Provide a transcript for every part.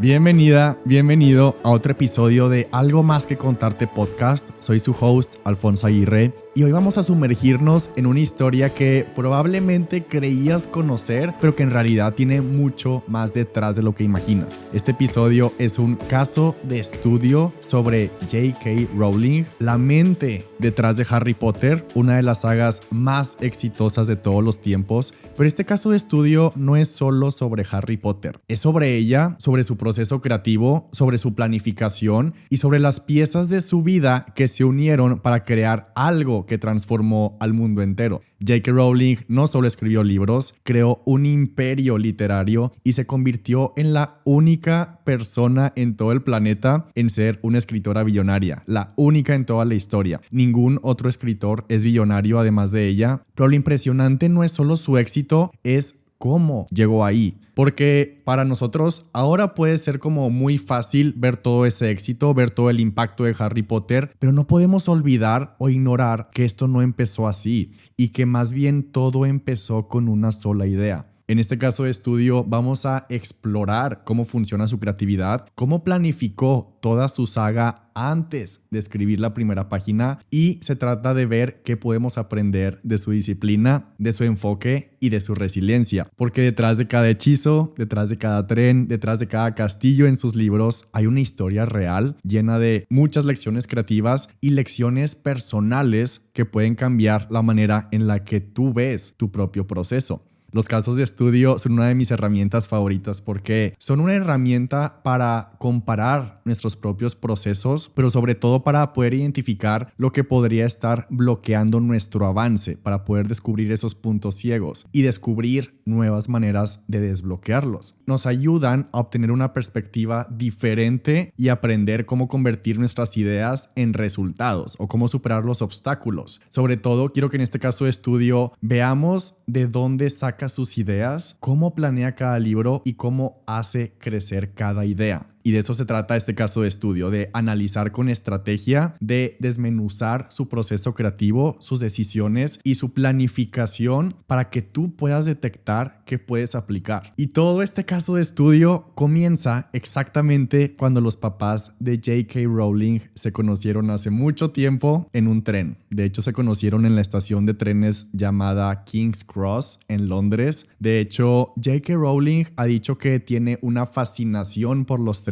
Bienvenida, bienvenido a otro episodio de Algo Más Que Contarte Podcast. Soy su host, Alfonso Aguirre, y hoy vamos a sumergirnos en una historia que probablemente creías conocer, pero que en realidad tiene mucho más detrás de lo que imaginas. Este episodio es un caso de estudio sobre J.K. Rowling, la mente detrás de Harry Potter, una de las sagas más exitosas de todos los tiempos. Pero este caso de estudio no es solo sobre Harry Potter, es sobre ella, sobre su proceso creativo, sobre su planificación y sobre las piezas de su vida que se unieron para crear algo que transformó al mundo entero. J.K. Rowling no solo escribió libros, creó un imperio literario y se convirtió en la única persona en todo el planeta en ser una escritora billonaria, la única en toda la historia. Ningún otro escritor es billonario además de ella, pero lo impresionante no es solo su éxito, es cómo llegó ahí. Porque para nosotros ahora puede ser como muy fácil ver todo ese éxito, ver todo el impacto de Harry Potter, pero no podemos olvidar o ignorar que esto no empezó así y que más bien todo empezó con una sola idea. En este caso de estudio vamos a explorar cómo funciona su creatividad, cómo planificó toda su saga antes de escribir la primera página, y se trata de ver qué podemos aprender de su disciplina, de su enfoque y de su resiliencia. Porque detrás de cada hechizo, detrás de cada tren, detrás de cada castillo en sus libros hay una historia real llena de muchas lecciones creativas y lecciones personales que pueden cambiar la manera en la que tú ves tu propio proceso. Los casos de estudio son una de mis herramientas favoritas porque son una herramienta para comparar nuestros propios procesos, pero sobre todo para poder identificar lo que podría estar bloqueando nuestro avance, para poder descubrir esos puntos ciegos y descubrir nuevas maneras de desbloquearlos. Nos ayudan a obtener una perspectiva diferente y aprender cómo convertir nuestras ideas en resultados o cómo superar los obstáculos. Sobre todo, quiero que en este caso de estudio veamos de dónde saca sus ideas, cómo planea cada libro y cómo hace crecer cada idea. Y de eso se trata este caso de estudio, de analizar con estrategia, de desmenuzar su proceso creativo, sus decisiones y su planificación para que tú puedas detectar qué puedes aplicar. Y todo este caso de estudio comienza exactamente cuando los papás de J.K. Rowling se conocieron hace mucho tiempo en un tren. De hecho, se conocieron en la estación de trenes llamada King's Cross en Londres. De hecho, J.K. Rowling ha dicho que tiene una fascinación por los trenes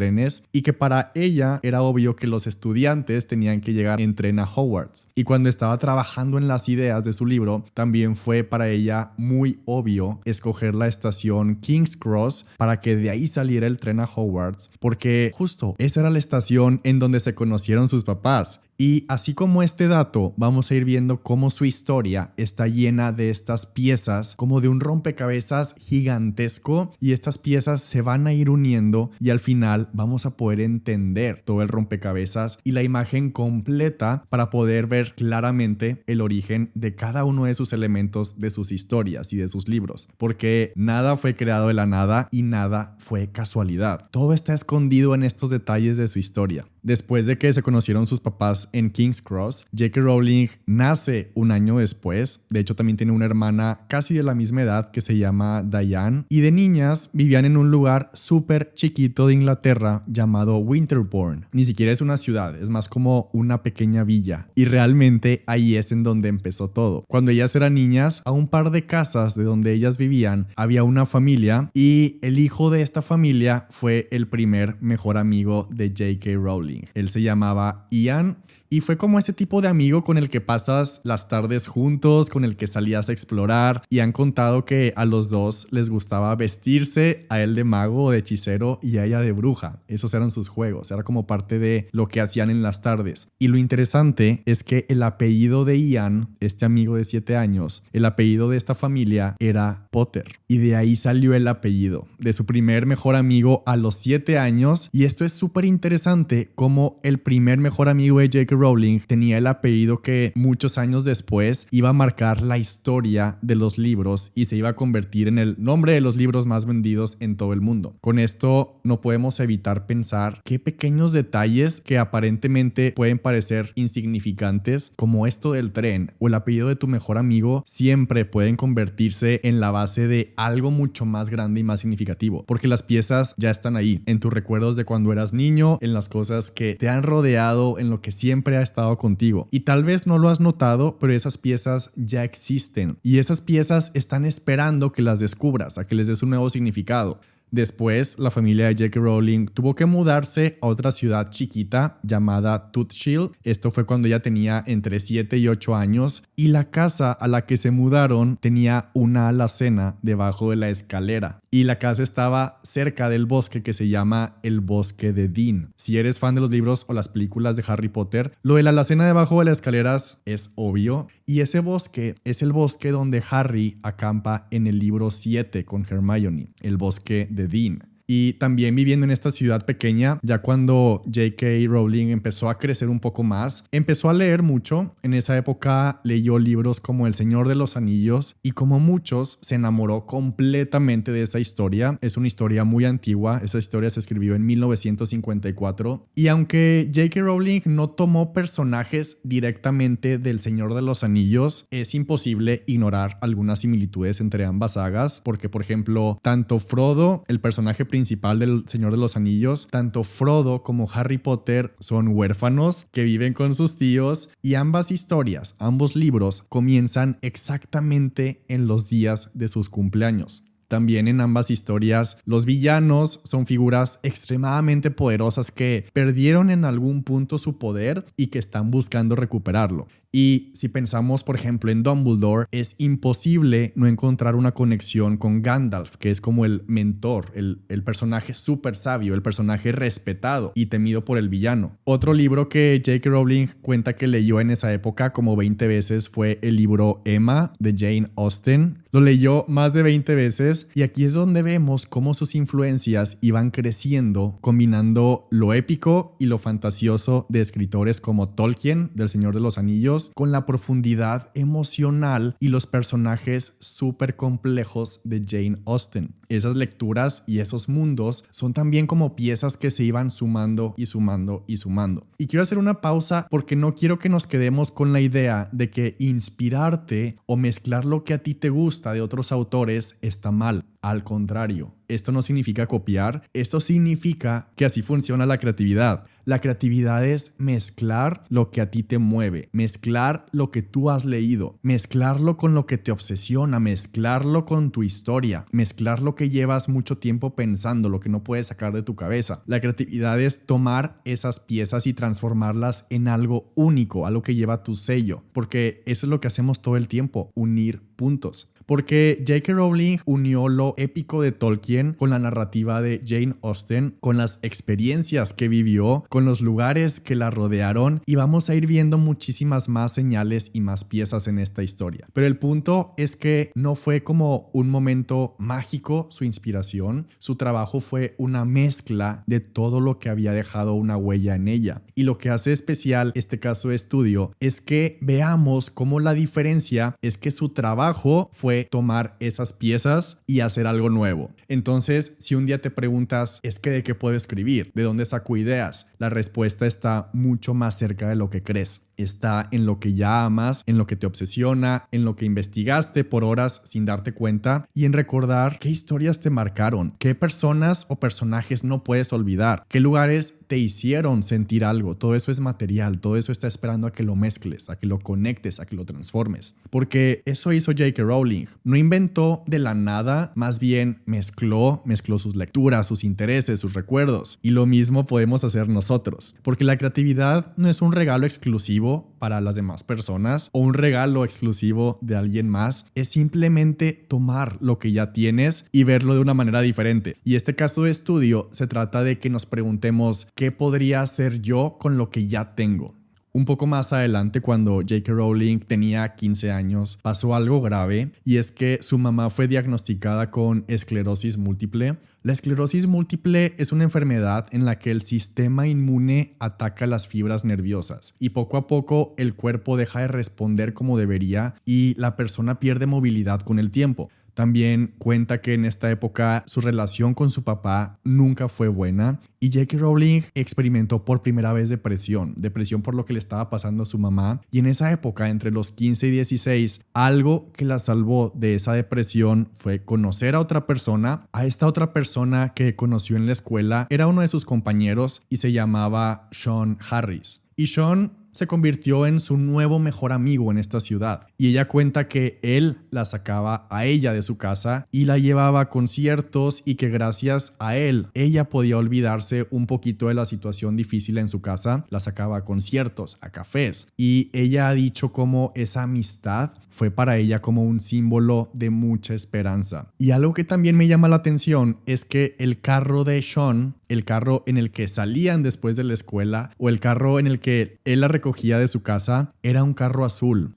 y que para ella era obvio que los estudiantes tenían que llegar en tren a Hogwarts. Y cuando estaba trabajando en las ideas de su libro, también fue para ella muy obvio escoger la estación King's Cross para que de ahí saliera el tren a Hogwarts, porque justo esa era la estación en donde se conocieron sus papás. Y así como este dato, vamos a ir viendo cómo su historia está llena de estas piezas, como de un rompecabezas gigantesco, y estas piezas se van a ir uniendo y al final vamos a poder entender todo el rompecabezas y la imagen completa para poder ver claramente el origen de cada uno de sus elementos de sus historias y de sus libros. Porque nada fue creado de la nada y nada fue casualidad. Todo está escondido en estos detalles de su historia. Después de que se conocieron sus papás en King's Cross, J.K. Rowling nace un año después. De hecho, también tiene una hermana casi de la misma edad que se llama Diane. Y de niñas vivían en un lugar súper chiquito de Inglaterra llamado Winterbourne. Ni siquiera es una ciudad, es más como una pequeña villa. Y realmente ahí es en donde empezó todo. Cuando ellas eran niñas, a un par de casas de donde ellas vivían había una familia, y el hijo de esta familia fue el primer mejor amigo de J.K. Rowling. Él se llamaba Ian y fue como ese tipo de amigo con el que pasas las tardes juntos, con el que salías a explorar, y han contado que a los dos les gustaba vestirse, a él de mago o de hechicero y a ella de bruja. Esos eran sus juegos, era como parte de lo que hacían en las tardes. Y lo interesante es que el apellido de Ian, este amigo de 7 años, el apellido de esta familia era Potter, y de ahí salió el apellido de su primer mejor amigo a los 7 años. Y esto es súper interesante, como el primer mejor amigo de J.K. Rowling tenía el apellido que muchos años después iba a marcar la historia de los libros y se iba a convertir en el nombre de los libros más vendidos en todo el mundo. Con esto no podemos evitar pensar qué pequeños detalles que aparentemente pueden parecer insignificantes, como esto del tren o el apellido de tu mejor amigo, siempre pueden convertirse en la base de algo mucho más grande y más significativo, porque las piezas ya están ahí, en tus recuerdos de cuando eras niño, en las cosas que te han rodeado, en lo que siempre ha estado contigo. Y tal vez no lo has notado, pero esas piezas ya existen y esas piezas están esperando que las descubras, a que les des un nuevo significado. Después, la familia de J.K. Rowling tuvo que mudarse a otra ciudad chiquita llamada Tutshill. Esto fue cuando ella tenía entre 7 y 8 años y la casa a la que se mudaron tenía una alacena debajo de la escalera y la casa estaba cerca del bosque que se llama el Bosque de Dean. Si eres fan de los libros o las películas de Harry Potter, lo de la alacena debajo de las escaleras es obvio y ese bosque es el bosque donde Harry acampa en el libro 7 con Hermione, el bosque de Dean. Y también viviendo en esta ciudad pequeña, ya cuando J.K. Rowling empezó a crecer un poco más, empezó a leer mucho. En esa época leyó libros como El Señor de los Anillos y como muchos se enamoró completamente de esa historia. Es una historia muy antigua, esa historia se escribió en 1954 y aunque J.K. Rowling no tomó personajes directamente del Señor de los Anillos, es imposible ignorar algunas similitudes entre ambas sagas porque, por ejemplo, tanto Frodo, el personaje principal del Señor de los Anillos, tanto Frodo como Harry Potter son huérfanos que viven con sus tíos y ambas historias, ambos libros comienzan exactamente en los días de sus cumpleaños. También en ambas historias, los villanos son figuras extremadamente poderosas que perdieron en algún punto su poder y que están buscando recuperarlo. Y si pensamos, por ejemplo, en Dumbledore, es imposible no encontrar una conexión con Gandalf, que es como el mentor, el personaje súper sabio, el personaje respetado y temido por el villano. Otro libro que J.K. Rowling cuenta que leyó en esa época como 20 veces fue el libro Emma de Jane Austen. Lo leyó más de 20 veces y aquí es donde vemos cómo sus influencias iban creciendo, combinando lo épico y lo fantasioso de escritores como Tolkien, del Señor de los Anillos, con la profundidad emocional y los personajes súper complejos de Jane Austen. Esas lecturas y esos mundos son también como piezas que se iban sumando y sumando y sumando. Y quiero hacer una pausa porque no quiero que nos quedemos con la idea de que inspirarte o mezclar lo que a ti te gusta de otros autores está mal. Al contrario, esto no significa copiar, esto significa que así funciona la creatividad. La creatividad es mezclar lo que a ti te mueve, mezclar lo que tú has leído, mezclarlo con lo que te obsesiona, mezclarlo con tu historia, mezclar lo que llevas mucho tiempo pensando, lo que no puedes sacar de tu cabeza. La creatividad es tomar esas piezas y transformarlas en algo único, algo que lleva tu sello, porque eso es lo que hacemos todo el tiempo, unir puntos. Porque J.K. Rowling unió lo épico de Tolkien con la narrativa de Jane Austen, con las experiencias que vivió, con los lugares que la rodearon y vamos a ir viendo muchísimas más señales y más piezas en esta historia. Pero el punto es que no fue como un momento mágico su inspiración, su trabajo fue una mezcla de todo lo que había dejado una huella en ella. Y lo que hace especial este caso de estudio es que veamos cómo la diferencia es que su trabajo fue tomar esas piezas y hacer algo nuevo. Entonces, si un día te preguntas, ¿es que de qué puedo escribir? ¿De dónde saco ideas? La respuesta está mucho más cerca de lo que crees. Está en lo que ya amas, en lo que te obsesiona, en lo que investigaste por horas sin darte cuenta y en recordar qué historias te marcaron, qué personas o personajes no puedes olvidar, qué lugares te hicieron sentir algo. Todo eso es material, todo eso está esperando a que lo mezcles, a que lo conectes, a que lo transformes. Porque eso hizo J.K. Rowling. No inventó de la nada, más bien mezcló sus lecturas, sus intereses, sus recuerdos. Y lo mismo podemos hacer nosotros. Porque la creatividad no es un regalo exclusivo para las demás personas o un regalo exclusivo de alguien más, es simplemente tomar lo que ya tienes y verlo de una manera diferente. Y este caso de estudio se trata de que nos preguntemos ¿qué podría hacer yo con lo que ya tengo? Un poco más adelante, cuando J.K. Rowling tenía 15 años, pasó algo grave, y es que su mamá fue diagnosticada con esclerosis múltiple. La esclerosis múltiple es una enfermedad en la que el sistema inmune ataca las fibras nerviosas y poco a poco el cuerpo deja de responder como debería y la persona pierde movilidad con el tiempo. También cuenta que en esta época su relación con su papá nunca fue buena y J.K. Rowling experimentó por primera vez depresión por lo que le estaba pasando a su mamá, y en esa época, entre los 15 y 16, algo que la salvó de esa depresión fue conocer a otra persona. A esta otra persona que conoció en la escuela era uno de sus compañeros y se llamaba Sean Harris. Y Sean se convirtió en su nuevo mejor amigo en esta ciudad, y ella cuenta que él la sacaba a ella de su casa y la llevaba a conciertos, y que gracias a él ella podía olvidarse un poquito de la situación difícil en su casa. La sacaba a conciertos, a cafés, y ella ha dicho cómo esa amistad fue para ella como un símbolo de mucha esperanza. Y algo que también me llama la atención es que el carro de Sean, el carro en el que salían después de la escuela, o el carro en el que él la recogía de su casa, era un carro azul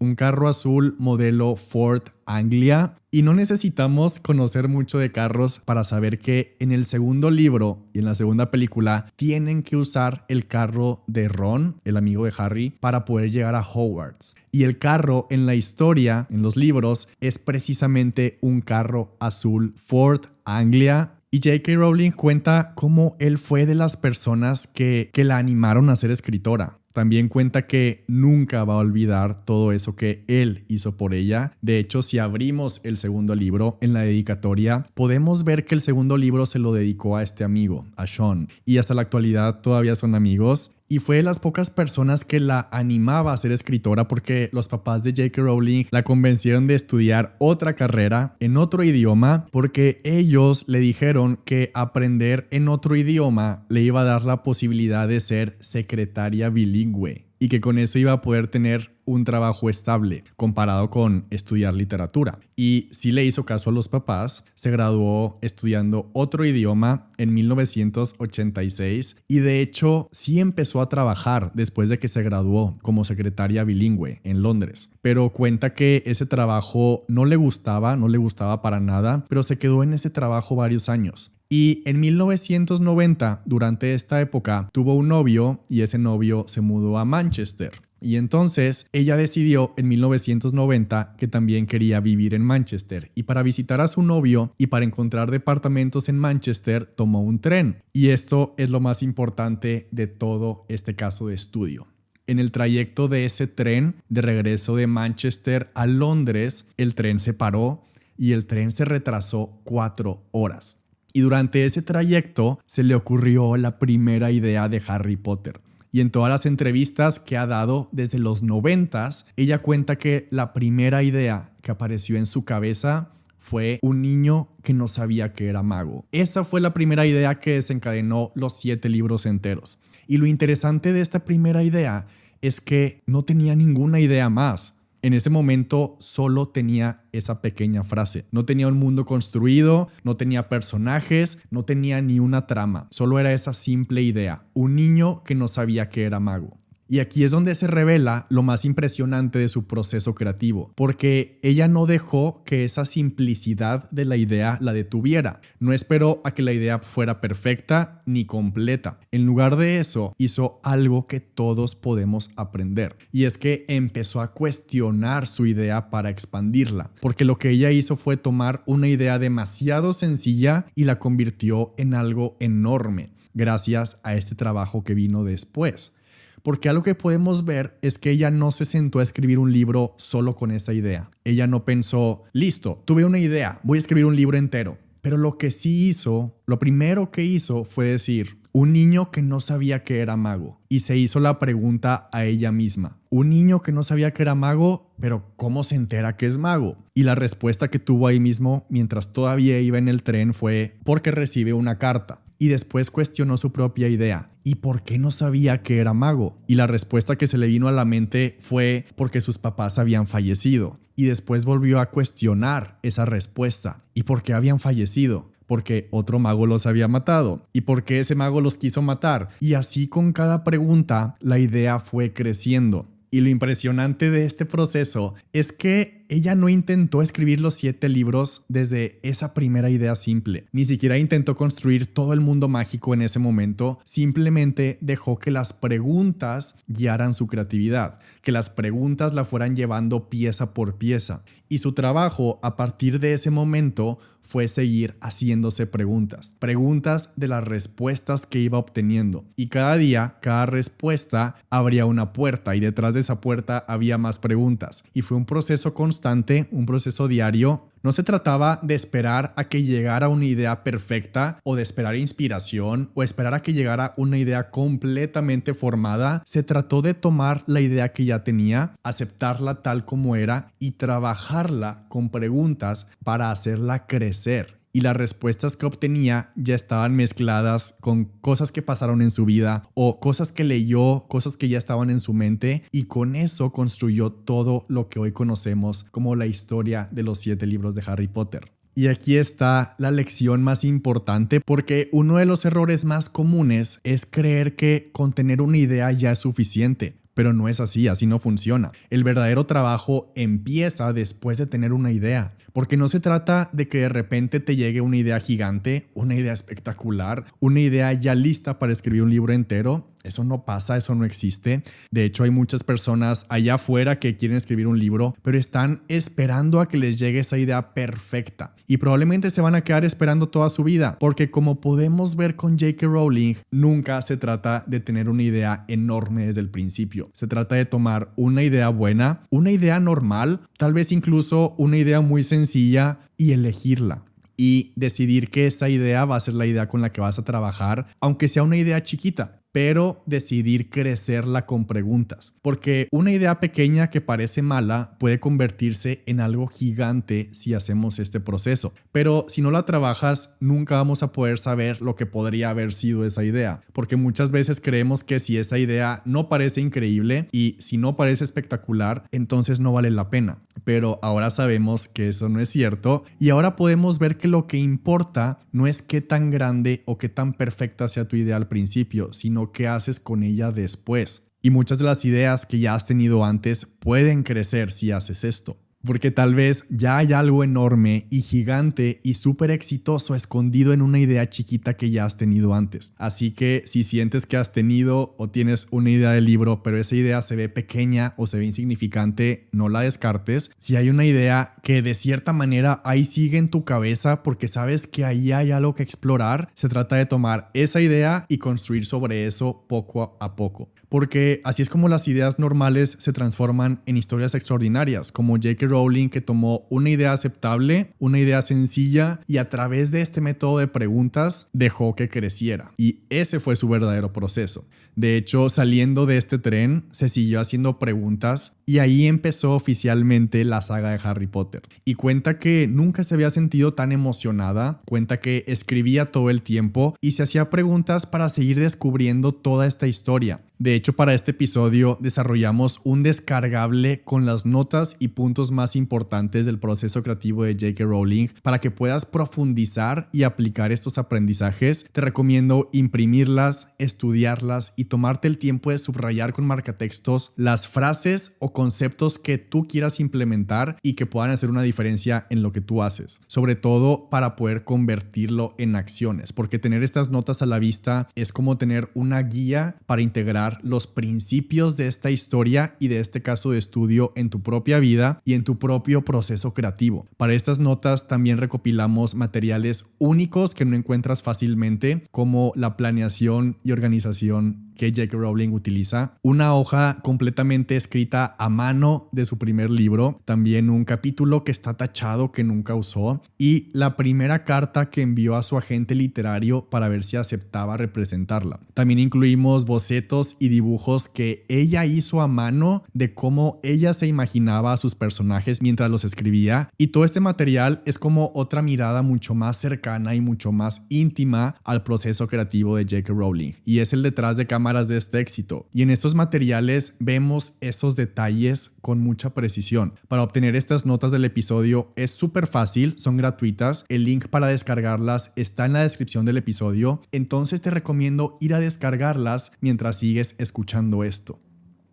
modelo Ford Anglia. Y no necesitamos conocer mucho de carros para saber que en el segundo libro y en la segunda película tienen que usar el carro de Ron, el amigo de Harry, para poder llegar a Hogwarts. Y el carro en la historia, en los libros, es precisamente un carro azul Ford Anglia. Y J.K. Rowling cuenta cómo él fue de las personas que la animaron a ser escritora. También cuenta que nunca va a olvidar todo eso que él hizo por ella. De hecho, si abrimos el segundo libro, en la dedicatoria, podemos ver que el segundo libro se lo dedicó a este amigo, a Sean. Y hasta la actualidad todavía son amigos. Y fue de las pocas personas que la animaba a ser escritora, porque los papás de J.K. Rowling la convencieron de estudiar otra carrera en otro idioma, porque ellos le dijeron que aprender en otro idioma le iba a dar la posibilidad de ser secretaria bilingüe y que con eso iba a poder tener un trabajo estable comparado con estudiar literatura. Y sí le hizo caso a los papás, se graduó estudiando otro idioma en 1986 y de hecho sí empezó a trabajar después de que se graduó como secretaria bilingüe en Londres. Pero cuenta que ese trabajo no le gustaba para nada, pero se quedó en ese trabajo varios años. Y en 1990, durante esta época, tuvo un novio y ese novio se mudó a Manchester. Y entonces ella decidió en 1990 que también quería vivir en Manchester, y para visitar a su novio y para encontrar departamentos en Manchester tomó un tren. Y esto es lo más importante de todo este caso de estudio. En el trayecto de ese tren de regreso de Manchester a Londres, el tren se paró y el tren se retrasó 4 horas. Y durante ese trayecto se le ocurrió la primera idea de Harry Potter. Y en todas las entrevistas que ha dado desde los 90s, ella cuenta que la primera idea que apareció en su cabeza fue un niño que no sabía que era mago. Esa fue la primera idea que desencadenó los 7 libros enteros. Y lo interesante de esta primera idea es que no tenía ninguna idea más. En ese momento solo tenía esa pequeña frase. No tenía un mundo construido, no tenía personajes, no tenía ni una trama. Solo era esa simple idea. Un niño que no sabía que era mago. Y aquí es donde se revela lo más impresionante de su proceso creativo, porque ella no dejó que esa simplicidad de la idea la detuviera. No esperó a que la idea fuera perfecta ni completa. En lugar de eso, hizo algo que todos podemos aprender. Y es que empezó a cuestionar su idea para expandirla, porque lo que ella hizo fue tomar una idea demasiado sencilla y la convirtió en algo enorme, gracias a este trabajo que vino después. Porque algo que podemos ver es que ella no se sentó a escribir un libro solo con esa idea. Ella no pensó, listo, tuve una idea, voy a escribir un libro entero. Pero lo que sí hizo, lo primero que hizo fue decir, un niño que no sabía que era mago. Y se hizo la pregunta a ella misma. Un niño que no sabía que era mago, pero ¿cómo se entera que es mago? Y la respuesta que tuvo ahí mismo, mientras todavía iba en el tren, fue porque recibe una carta. Y después cuestionó su propia idea. ¿Y por qué no sabía que era mago? Y la respuesta que se le vino a la mente fue porque sus papás habían fallecido. Y después volvió a cuestionar esa respuesta. ¿Y por qué habían fallecido? Porque otro mago los había matado. ¿Y por qué ese mago los quiso matar? Y así con cada pregunta, la idea fue creciendo. Y lo impresionante de este proceso es que ella no intentó escribir los 7 libros desde esa primera idea simple. Ni siquiera intentó construir todo el mundo mágico en ese momento. Simplemente dejó que las preguntas guiaran su creatividad, que las preguntas la fueran llevando pieza por pieza. Y su trabajo a partir de ese momento fue seguir haciéndose preguntas. Preguntas de las respuestas que iba obteniendo. Y cada día, cada respuesta abría una puerta y detrás de esa puerta había más preguntas. Y fue un proceso constante, un proceso diario. No se trataba de esperar a que llegara una idea perfecta o de esperar inspiración o esperar a que llegara una idea completamente formada. Se trató de tomar la idea que ya tenía, aceptarla tal como era y trabajarla con preguntas para hacerla crecer. Y las respuestas que obtenía ya estaban mezcladas con cosas que pasaron en su vida o cosas que leyó, cosas que ya estaban en su mente, y con eso construyó todo lo que hoy conocemos como la historia de los 7 libros de Harry Potter. Y aquí está la lección más importante, porque uno de los errores más comunes es creer que con tener una idea ya es suficiente. Pero no es así, así no funciona. El verdadero trabajo empieza después de tener una idea. Porque no se trata de que de repente te llegue una idea gigante, una idea espectacular, una idea ya lista para escribir un libro entero. Eso no pasa, eso no existe. De hecho, hay muchas personas allá afuera que quieren escribir un libro, pero están esperando a que les llegue esa idea perfecta. Y probablemente se van a quedar esperando toda su vida, porque como podemos ver con J.K. Rowling, nunca se trata de tener una idea enorme desde el principio. Se trata de tomar una idea buena, una idea normal, tal vez incluso una idea muy sencilla y elegirla. Y decidir que esa idea va a ser la idea con la que vas a trabajar, aunque sea una idea chiquita. Pero decidir crecerla con preguntas, porque una idea pequeña que parece mala puede convertirse en algo gigante si hacemos este proceso, pero si no la trabajas nunca vamos a poder saber lo que podría haber sido esa idea, porque muchas veces creemos que si esa idea no parece increíble y si no parece espectacular, entonces no vale la pena. Pero ahora sabemos que eso no es cierto y ahora podemos ver que lo que importa no es qué tan grande o qué tan perfecta sea tu idea al principio, sino qué haces con ella después. Y muchas de las ideas que ya has tenido antes pueden crecer si haces esto. Porque tal vez ya hay algo enorme y gigante y súper exitoso escondido en una idea chiquita que ya has tenido antes. Así que si sientes que has tenido o tienes una idea de libro, pero esa idea se ve pequeña o se ve insignificante, no la descartes. Si hay una idea que de cierta manera ahí sigue en tu cabeza porque sabes que ahí hay algo que explorar, se trata de tomar esa idea y construir sobre eso poco a poco. Porque así es como las ideas normales se transforman en historias extraordinarias, como J.K. Rowling, que tomó una idea aceptable, una idea sencilla y a través de este método de preguntas dejó que creciera. Y ese fue su verdadero proceso. De hecho, saliendo de este tren, se siguió haciendo preguntas y ahí empezó oficialmente la saga de Harry Potter. Y cuenta que nunca se había sentido tan emocionada, cuenta que escribía todo el tiempo y se hacía preguntas para seguir descubriendo toda esta historia. De hecho, para este episodio desarrollamos un descargable con las notas y puntos más importantes del proceso creativo de J.K. Rowling para que puedas profundizar y aplicar estos aprendizajes. Te recomiendo imprimirlas, estudiarlas y tomarte el tiempo de subrayar con marcatextos las frases o conceptos que tú quieras implementar y que puedan hacer una diferencia en lo que tú haces. Sobre todo para poder convertirlo en acciones, porque tener estas notas a la vista es como tener una guía para integrar los principios de esta historia y de este caso de estudio en tu propia vida y en tu propio proceso creativo. Para estas notas también recopilamos materiales únicos que no encuentras fácilmente, como la planeación y organización que J.K. Rowling utiliza, una hoja completamente escrita a mano de su primer libro, también un capítulo que está tachado que nunca usó y la primera carta que envió a su agente literario para ver si aceptaba representarla. También incluimos bocetos y dibujos que ella hizo a mano de cómo ella se imaginaba a sus personajes mientras los escribía, y todo este material es como otra mirada mucho más cercana y mucho más íntima al proceso creativo de J.K. Rowling, y es el detrás de cámara cámaras de este éxito. Y en estos materiales vemos esos detalles con mucha precisión. Para obtener estas notas del episodio es súper fácil, son gratuitas. El link para descargarlas está en la descripción del episodio. Entonces te recomiendo ir a descargarlas mientras sigues escuchando esto.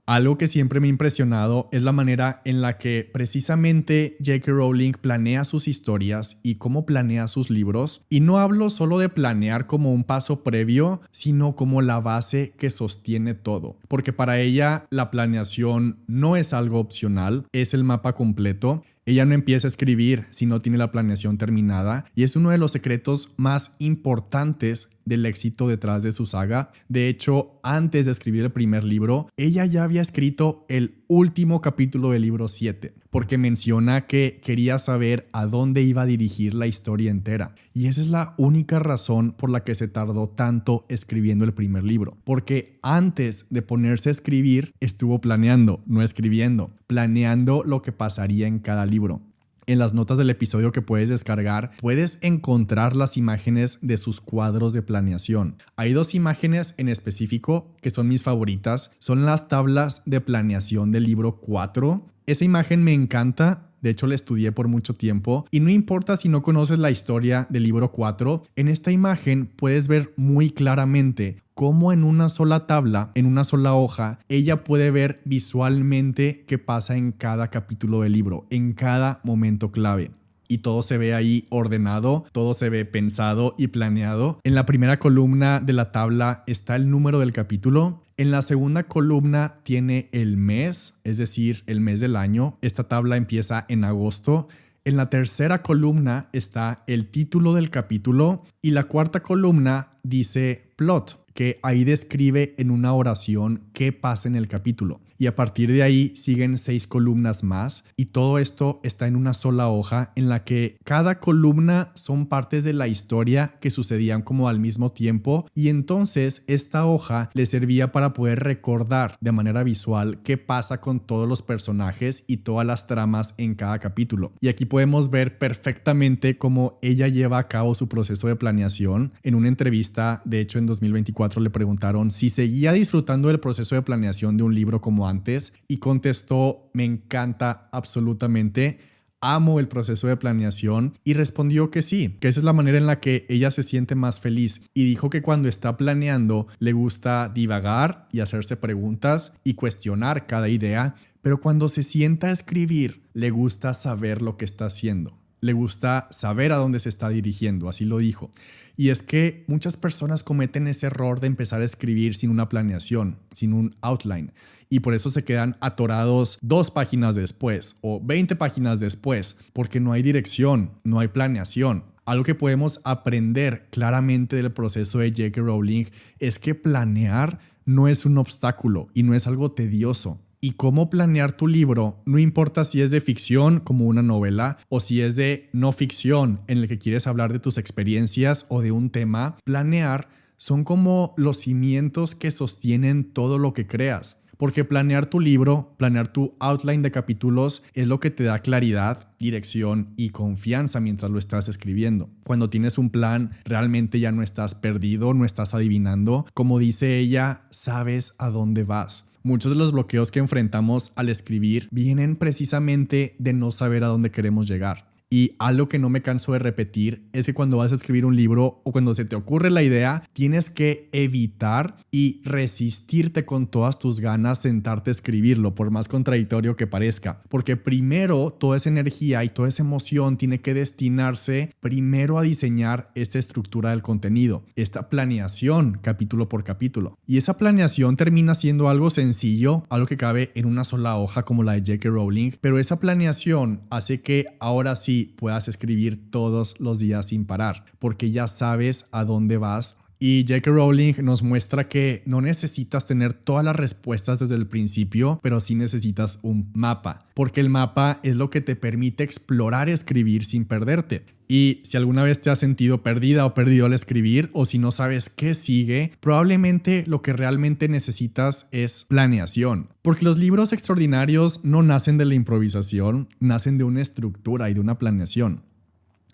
Algo que siempre me ha impresionado es la manera en la que precisamente J.K. Rowling planea sus historias y cómo planea sus libros. Y no hablo solo de planear como un paso previo, sino como la base que sostiene todo. Porque para ella la planeación no es algo opcional, es el mapa completo. Ella no empieza a escribir si no tiene la planeación terminada y es uno de los secretos más importantes del éxito detrás de su saga. De hecho, antes de escribir el primer libro, ella ya había escrito el último capítulo del libro 7, porque menciona que quería saber a dónde iba a dirigir la historia entera. Y esa es la única razón por la que se tardó tanto escribiendo el primer libro, porque antes de ponerse a escribir, estuvo planeando, no escribiendo, planeando lo que pasaría en cada libro. En las notas del episodio que puedes descargar, puedes encontrar las imágenes de sus cuadros de planeación. Hay 2 imágenes en específico que son mis favoritas. Son las tablas de planeación del libro 4. Esa imagen me encanta. De hecho, la estudié por mucho tiempo y no importa si no conoces la historia del libro 4, en esta imagen puedes ver muy claramente cómo en una sola tabla, en una sola hoja, ella puede ver visualmente qué pasa en cada capítulo del libro, en cada momento clave. Y todo se ve ahí ordenado, todo se ve pensado y planeado. En la primera columna de la tabla está el número del capítulo. En la segunda columna tiene el mes, es decir, el mes del año. Esta tabla empieza en agosto. En la tercera columna está el título del capítulo y la cuarta columna dice plot, que ahí describe en una oración qué pasa en el capítulo. Y a partir de ahí siguen 6 columnas más y todo esto está en una sola hoja en la que cada columna son partes de la historia que sucedían como al mismo tiempo y entonces esta hoja le servía para poder recordar de manera visual qué pasa con todos los personajes y todas las tramas en cada capítulo. Y aquí podemos ver perfectamente cómo ella lleva a cabo su proceso de planeación. En una entrevista, de hecho en 2024, le preguntaron si seguía disfrutando del proceso de planeación de un libro como antes y contestó: me encanta absolutamente, amo el proceso de planeación, y respondió que sí, que esa es la manera en la que ella se siente más feliz y dijo que cuando está planeando le gusta divagar y hacerse preguntas y cuestionar cada idea, pero cuando se sienta a escribir le gusta saber lo que está haciendo. Le gusta saber a dónde se está dirigiendo, así lo dijo. Y es que muchas personas cometen ese error de empezar a escribir sin una planeación, sin un outline. Y por eso se quedan atorados 2 páginas después o 20 páginas después, porque no hay dirección, no hay planeación. Algo que podemos aprender claramente del proceso de J.K. Rowling es que planear no es un obstáculo y no es algo tedioso. Y cómo planear tu libro, no importa si es de ficción como una novela o si es de no ficción en el que quieres hablar de tus experiencias o de un tema, planear son como los cimientos que sostienen todo lo que creas. Porque planear tu libro, planear tu outline de capítulos es lo que te da claridad, dirección y confianza mientras lo estás escribiendo. Cuando tienes un plan, realmente ya no estás perdido, no estás adivinando. Como dice ella, sabes a dónde vas. Muchos de los bloqueos que enfrentamos al escribir vienen precisamente de no saber a dónde queremos llegar. Y algo que no me canso de repetir es que cuando vas a escribir un libro o cuando se te ocurre la idea, tienes que evitar y resistirte con todas tus ganas sentarte a escribirlo, por más contradictorio que parezca. Porque primero toda esa energía y toda esa emoción tiene que destinarse primero a diseñar esta estructura del contenido, esta planeación capítulo por capítulo. Y esa planeación termina siendo algo sencillo, algo que cabe en una sola hoja como la de J.K. Rowling, pero esa planeación hace que ahora sí puedas escribir todos los días sin parar, porque ya sabes a dónde vas. Y J.K. Rowling nos muestra que no necesitas tener todas las respuestas desde el principio, pero sí necesitas un mapa, porque el mapa es lo que te permite explorar escribir sin perderte. Y si alguna vez te has sentido perdida o perdido al escribir, o si no sabes qué sigue, probablemente lo que realmente necesitas es planeación. Porque los libros extraordinarios no nacen de la improvisación, nacen de una estructura y de una planeación.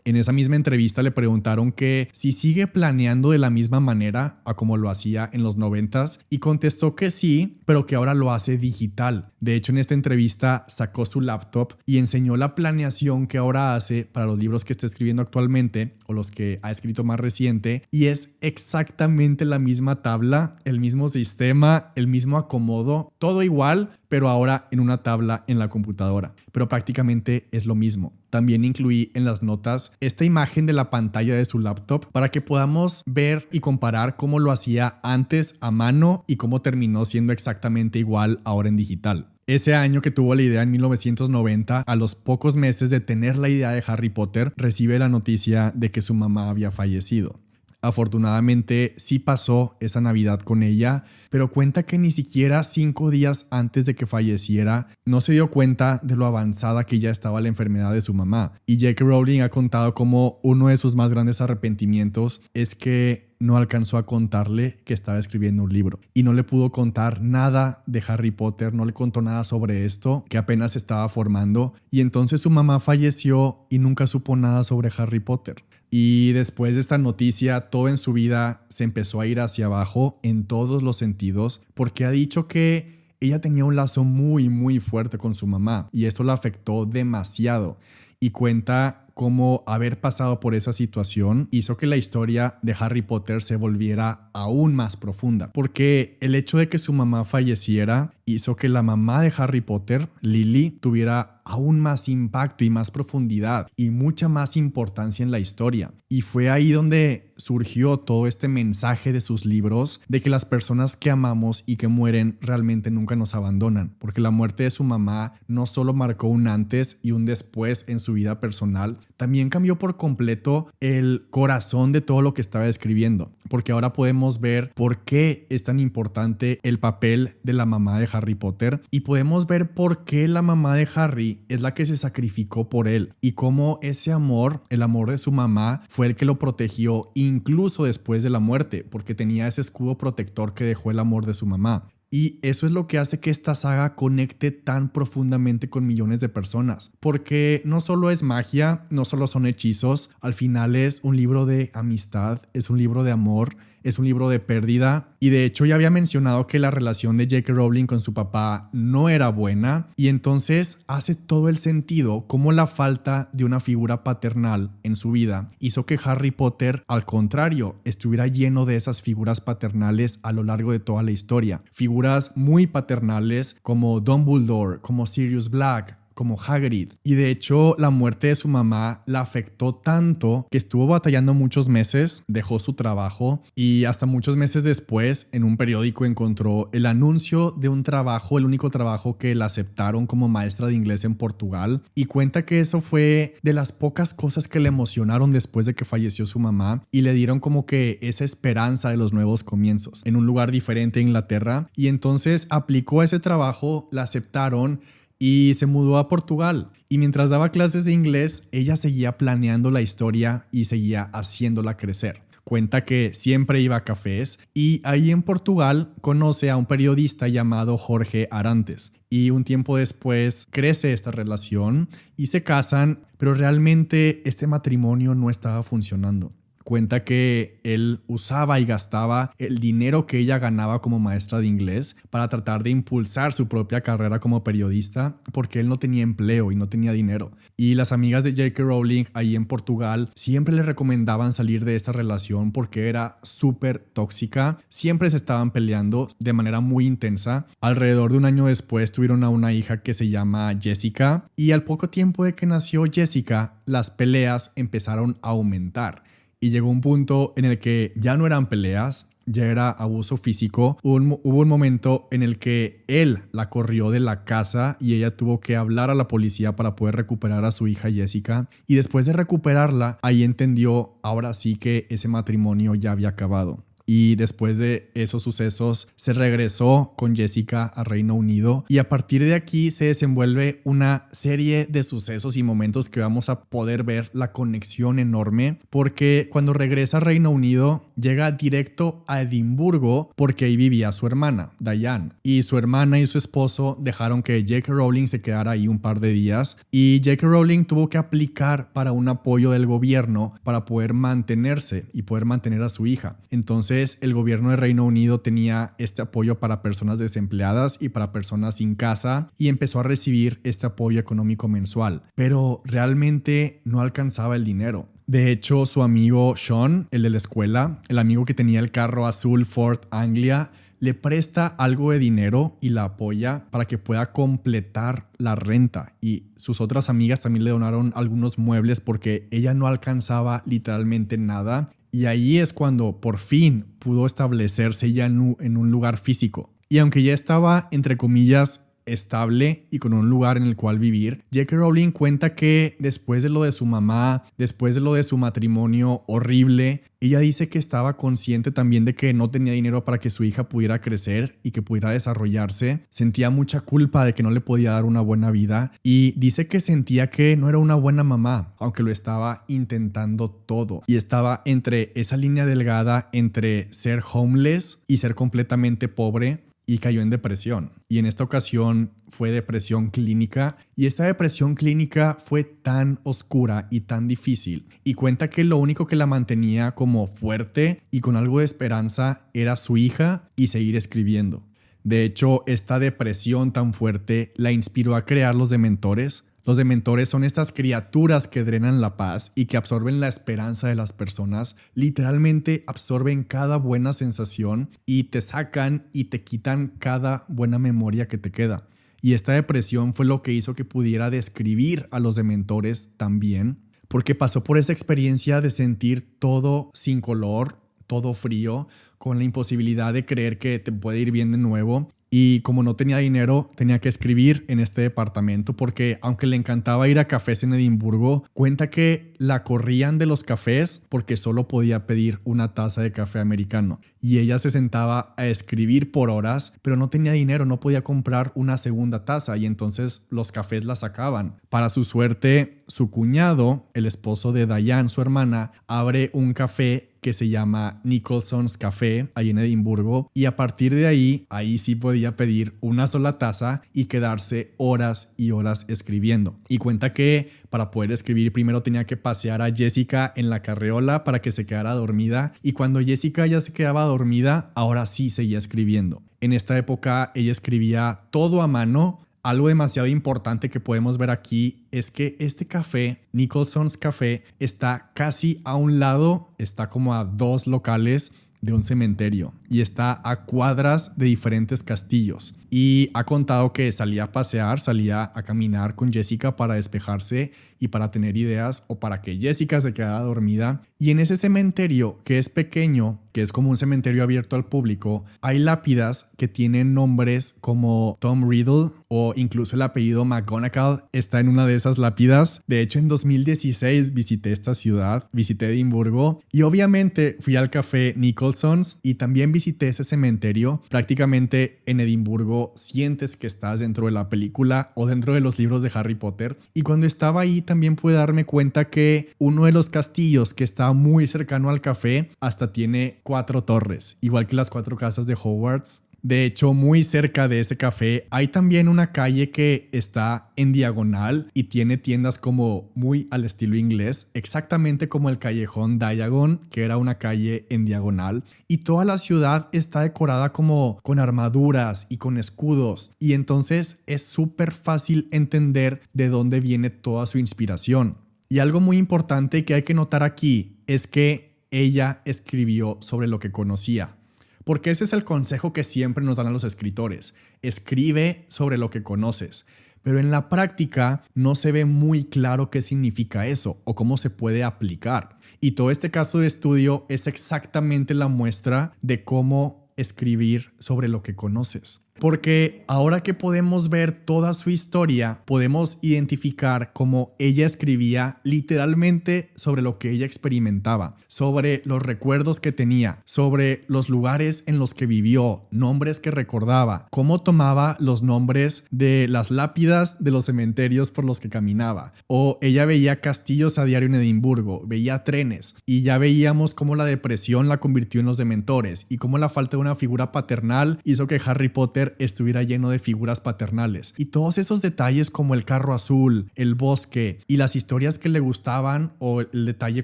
En esa misma entrevista le preguntaron que si sigue planeando de la misma manera a como lo hacía en los 90s y contestó que sí, pero que ahora lo hace digital. De hecho, en esta entrevista sacó su laptop y enseñó la planeación que ahora hace para los libros que está escribiendo actualmente o los que ha escrito más reciente, y es exactamente la misma tabla, el mismo sistema, el mismo acomodo, todo igual, pero ahora en una tabla en la computadora. Pero prácticamente es lo mismo. También incluí en las notas esta imagen de la pantalla de su laptop para que podamos ver y comparar cómo lo hacía antes a mano y cómo terminó siendo exactamente igual ahora en digital. Ese año que tuvo la idea en 1990, a los pocos meses de tener la idea de Harry Potter, recibe la noticia de que su mamá había fallecido. Afortunadamente sí pasó esa Navidad con ella, pero cuenta que ni siquiera 5 días antes de que falleciera no se dio cuenta de lo avanzada que ya estaba la enfermedad de su mamá. Y J.K. Rowling ha contado como uno de sus más grandes arrepentimientos es que no alcanzó a contarle que estaba escribiendo un libro y no le pudo contar nada de Harry Potter, no le contó nada sobre esto, que apenas se estaba formando, y entonces su mamá falleció y nunca supo nada sobre Harry Potter. Y después de esta noticia, todo en su vida se empezó a ir hacia abajo en todos los sentidos, porque ha dicho que ella tenía un lazo muy fuerte con su mamá y esto la afectó demasiado. Y cuenta cómo haber pasado por esa situación hizo que la historia de Harry Potter se volviera aún más profunda, porque el hecho de que su mamá falleciera hizo que la mamá de Harry Potter, Lily, tuviera aún más impacto y más profundidad y mucha más importancia en la historia. Y fue ahí donde surgió todo este mensaje de sus libros de que las personas que amamos y que mueren realmente nunca nos abandonan, porque la muerte de su mamá no solo marcó un antes y un después en su vida personal, también cambió por completo el corazón de todo lo que estaba escribiendo, porque ahora podemos ver por qué es tan importante el papel de la mamá de Harry Potter y podemos ver por qué la mamá de Harry es la que se sacrificó por él y cómo ese amor, el amor de su mamá, fue el que lo protegió incluso después de la muerte, porque tenía ese escudo protector que dejó el amor de su mamá. Y eso es lo que hace que esta saga conecte tan profundamente con millones de personas, porque no solo es magia, no solo son hechizos, al final es un libro de amistad, es un libro de amor, es un libro de pérdida, y de hecho ya había mencionado que la relación de J.K. Rowling con su papá no era buena, y entonces hace todo el sentido cómo la falta de una figura paternal en su vida hizo que Harry Potter, al contrario, estuviera lleno de esas figuras paternales a lo largo de toda la historia. Figuras muy paternales como Dumbledore, como Sirius Black, como Hagrid. Y de hecho la muerte de su mamá la afectó tanto que estuvo batallando muchos meses, dejó su trabajo y hasta muchos meses después en un periódico encontró el anuncio de un trabajo, el único trabajo que la aceptaron como maestra de inglés en Portugal, y cuenta que eso fue de las pocas cosas que le emocionaron después de que falleció su mamá y le dieron como que esa esperanza de los nuevos comienzos en un lugar diferente en Inglaterra, y entonces aplicó ese trabajo, la aceptaron y se mudó a Portugal. Y mientras daba clases de inglés, ella seguía planeando la historia y seguía haciéndola crecer. Cuenta que siempre iba a cafés y ahí en Portugal conoce a un periodista llamado Jorge Arantes. Y un tiempo después crece esta relación y se casan, pero realmente este matrimonio no estaba funcionando. Cuenta que él usaba y gastaba el dinero que ella ganaba como maestra de inglés para tratar de impulsar su propia carrera como periodista, porque él no tenía empleo y no tenía dinero. Y las amigas de J.K. Rowling ahí en Portugal siempre le recomendaban salir de esta relación porque era súper tóxica. Siempre se estaban peleando de manera muy intensa. Alrededor de un año después tuvieron a una hija que se llama Jessica, y al poco tiempo de que nació Jessica, las peleas empezaron a aumentar. Y llegó un punto en el que ya no eran peleas, ya era abuso físico. Hubo un momento en el que él la corrió de la casa y ella tuvo que hablar a la policía para poder recuperar a su hija Jessica. Y después de recuperarla, ahí entendió ahora sí que ese matrimonio ya había acabado. y después de esos sucesos se regresó con Jessica a Reino Unido y a partir de aquí se desenvuelve una serie de sucesos y momentos que vamos a poder ver la conexión enorme, porque cuando regresa a Reino Unido llega directo a Edimburgo porque ahí vivía su hermana, Diane, y su hermana y su esposo dejaron que J.K. Rowling se quedara ahí un par de días y J.K. Rowling tuvo que aplicar para un apoyo del gobierno para poder mantenerse y poder mantener a su hija. Entonces el gobierno de Reino Unido tenía este apoyo para personas desempleadas y para personas sin casa y empezó a recibir este apoyo económico mensual, pero realmente no alcanzaba el dinero. De hecho, su amigo Sean, el de la escuela, el amigo que tenía el carro azul Ford Anglia, le presta algo de dinero y la apoya para que pueda completar la renta, y sus otras amigas también le donaron algunos muebles porque ella no alcanzaba literalmente nada, y ahí es cuando por fin pudo establecerse ya en un lugar físico. Y aunque ya estaba, entre comillas, estable y con un lugar en el cual vivir, J.K. Rowling cuenta que después de lo de su mamá, después de lo de su matrimonio horrible, ella dice que estaba consciente también de que no tenía dinero para que su hija pudiera crecer y que pudiera desarrollarse. Sentía mucha culpa de que no le podía dar una buena vida y dice que sentía que no era una buena mamá, aunque lo estaba intentando todo. Y estaba entre esa línea delgada entre ser homeless y ser completamente pobre, y cayó en depresión. Y en esta ocasión fue depresión clínica, y esta depresión clínica fue tan oscura y tan difícil, y cuenta que lo único que la mantenía como fuerte y con algo de esperanza era su hija y seguir escribiendo. De hecho, esta depresión tan fuerte la inspiró a crear los Dementores. Los Dementores son estas criaturas que drenan la paz y que absorben la esperanza de las personas. Literalmente absorben cada buena sensación y te sacan y te quitan cada buena memoria que te queda. Y esta depresión fue lo que hizo que pudiera describir a los Dementores también, porque pasó por esa experiencia de sentir todo sin color, todo frío, con la imposibilidad de creer que te puede ir bien de nuevo. Y como no tenía dinero, tenía que escribir en este departamento porque aunque le encantaba ir a cafés en Edimburgo, cuenta que la corrían de los cafés porque solo podía pedir una taza de café americano. Y ella se sentaba a escribir por horas, pero no tenía dinero, no podía comprar una segunda taza y entonces los cafés la sacaban. Para su suerte, su cuñado, el esposo de Diane, su hermana, abre un café que se llama Nicholson's Café, ahí en Edimburgo, y a partir de ahí sí podía pedir una sola taza y quedarse horas y horas escribiendo. Y cuenta que para poder escribir primero tenía que pasear a Jessica en la carreola para que se quedara dormida, y cuando Jessica ya se quedaba dormida, ahora sí seguía escribiendo. En esta época ella escribía todo a mano. Algo demasiado importante que podemos ver aquí es que este café, Nicholson's Café, está casi a un lado, está como a 2 locales de un cementerio y está a cuadras de diferentes castillos. Y ha contado que salía a pasear, salía a caminar con Jessica para despejarse y para tener ideas, o para que Jessica se quedara dormida. Y en ese cementerio, que es pequeño, que es como un cementerio abierto al público, hay lápidas que tienen nombres como Tom Riddle, o incluso el apellido McGonagall está en una de esas lápidas. De hecho, en 2016 visité esta ciudad, visité Edimburgo, y obviamente fui al café Nicholson's y también visité ese cementerio. Prácticamente en Edimburgo sientes que estás dentro de la película o dentro de los libros de Harry Potter. Y cuando estaba ahí también pude darme cuenta que uno de los castillos que está muy cercano al café hasta tiene 4 torres, igual que las 4 casas de Hogwarts. De hecho, muy cerca de ese café hay también una calle que está en diagonal y tiene tiendas como muy al estilo inglés, exactamente como el callejón Diagon, que era una calle en diagonal. Y toda la ciudad está decorada como con armaduras y con escudos. Y entonces es súper fácil entender de dónde viene toda su inspiración. Y algo muy importante que hay que notar aquí es que ella escribió sobre lo que conocía. Porque ese es el consejo que siempre nos dan a los escritores. Escribe sobre lo que conoces. Pero en la práctica no se ve muy claro qué significa eso o cómo se puede aplicar. Y todo este caso de estudio es exactamente la muestra de cómo escribir sobre lo que conoces. Porque ahora que podemos ver toda su historia, podemos identificar cómo ella escribía literalmente sobre lo que ella experimentaba, sobre los recuerdos que tenía, sobre los lugares en los que vivió, nombres que recordaba, cómo tomaba los nombres de las lápidas de los cementerios por los que caminaba. O ella veía castillos a diario en Edimburgo, veía trenes, y ya veíamos cómo la depresión la convirtió en los dementores y cómo la falta de una figura paternal hizo que Harry Potter estuviera lleno de figuras paternales. Y todos esos detalles como el carro azul, el bosque y las historias que le gustaban, o el detalle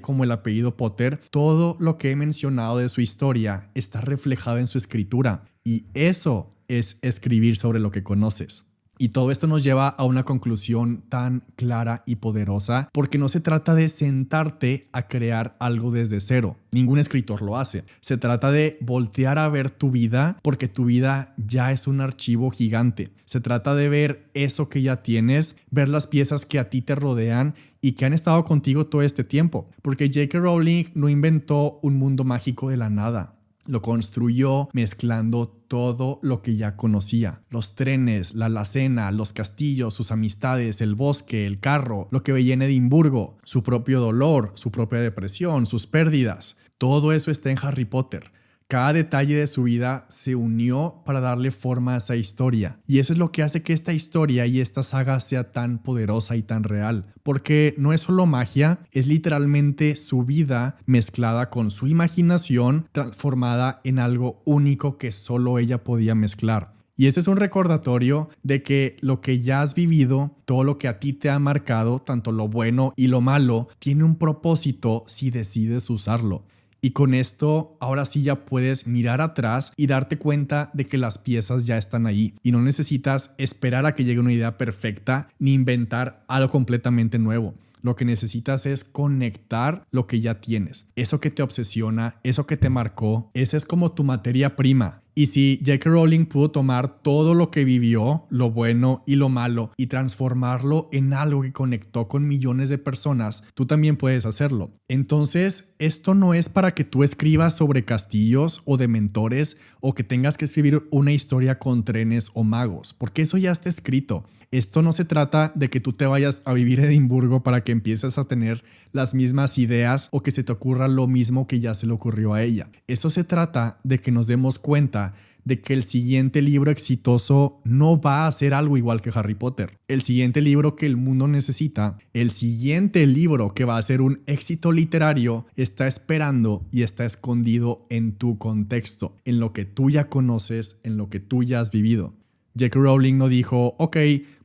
como el apellido Potter, todo lo que he mencionado de su historia está reflejado en su escritura. Y eso es escribir sobre lo que conoces. Y todo esto nos lleva a una conclusión tan clara y poderosa, porque no se trata de sentarte a crear algo desde cero. Ningún escritor lo hace. Se trata de voltear a ver tu vida, porque tu vida ya es un archivo gigante. Se trata de ver eso que ya tienes, ver las piezas que a ti te rodean y que han estado contigo todo este tiempo. Porque J.K. Rowling no inventó un mundo mágico de la nada. Lo construyó mezclando todo lo que ya conocía. Los trenes, la alacena, los castillos, sus amistades, el bosque, el carro, lo que veía en Edimburgo, su propio dolor, su propia depresión, sus pérdidas. Todo eso está en Harry Potter. Cada detalle de su vida se unió para darle forma a esa historia. Y eso es lo que hace que esta historia y esta saga sea tan poderosa y tan real. Porque no es solo magia, es literalmente su vida mezclada con su imaginación, transformada en algo único que solo ella podía mezclar. Y ese es un recordatorio de que lo que ya has vivido, todo lo que a ti te ha marcado, tanto lo bueno y lo malo, tiene un propósito si decides usarlo. Y con esto, ahora sí ya puedes mirar atrás y darte cuenta de que las piezas ya están ahí. Y no necesitas esperar a que llegue una idea perfecta ni inventar algo completamente nuevo. Lo que necesitas es conectar lo que ya tienes. Eso que te obsesiona, eso que te marcó, esa es como tu materia prima. Y si J.K. Rowling pudo tomar todo lo que vivió, lo bueno y lo malo, y transformarlo en algo que conectó con millones de personas, tú también puedes hacerlo. Entonces, esto no es para que tú escribas sobre castillos o dementores, o que tengas que escribir una historia con trenes o magos, porque eso ya está escrito. Esto no se trata de que tú te vayas a vivir a Edimburgo para que empieces a tener las mismas ideas o que se te ocurra lo mismo que ya se le ocurrió a ella. Eso se trata de que nos demos cuenta de que el siguiente libro exitoso no va a ser algo igual que Harry Potter. El siguiente libro que el mundo necesita, el siguiente libro que va a ser un éxito literario, está esperando y está escondido en tu contexto, en lo que tú ya conoces, en lo que tú ya has vivido. J.K. Rowling no dijo, ok,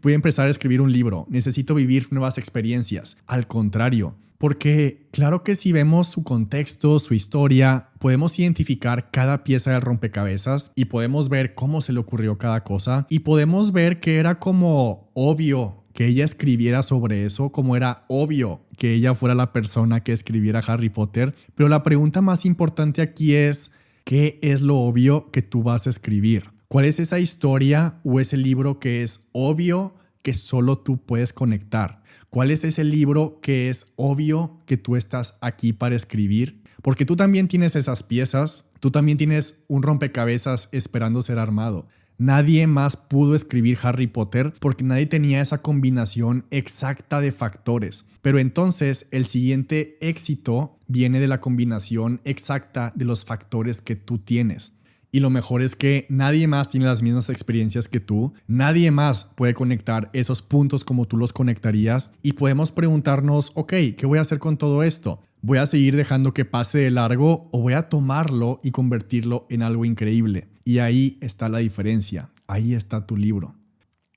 voy a empezar a escribir un libro, necesito vivir nuevas experiencias. Al contrario, porque claro que si vemos su contexto, su historia, podemos identificar cada pieza del rompecabezas y podemos ver cómo se le ocurrió cada cosa y podemos ver que era como obvio que ella escribiera sobre eso, como era obvio que ella fuera la persona que escribiera Harry Potter. Pero la pregunta más importante aquí es, ¿qué es lo obvio que tú vas a escribir? ¿Cuál es esa historia o ese libro que es obvio que solo tú puedes conectar? ¿Cuál es ese libro que es obvio que tú estás aquí para escribir? Porque tú también tienes esas piezas, tú también tienes un rompecabezas esperando ser armado. Nadie más pudo escribir Harry Potter porque nadie tenía esa combinación exacta de factores. Pero entonces el siguiente éxito viene de la combinación exacta de los factores que tú tienes. Y lo mejor es que nadie más tiene las mismas experiencias que tú, nadie más puede conectar esos puntos como tú los conectarías y podemos preguntarnos, ok, ¿qué voy a hacer con todo esto? ¿Voy a seguir dejando que pase de largo o voy a tomarlo y convertirlo en algo increíble? Y ahí está la diferencia, ahí está tu libro.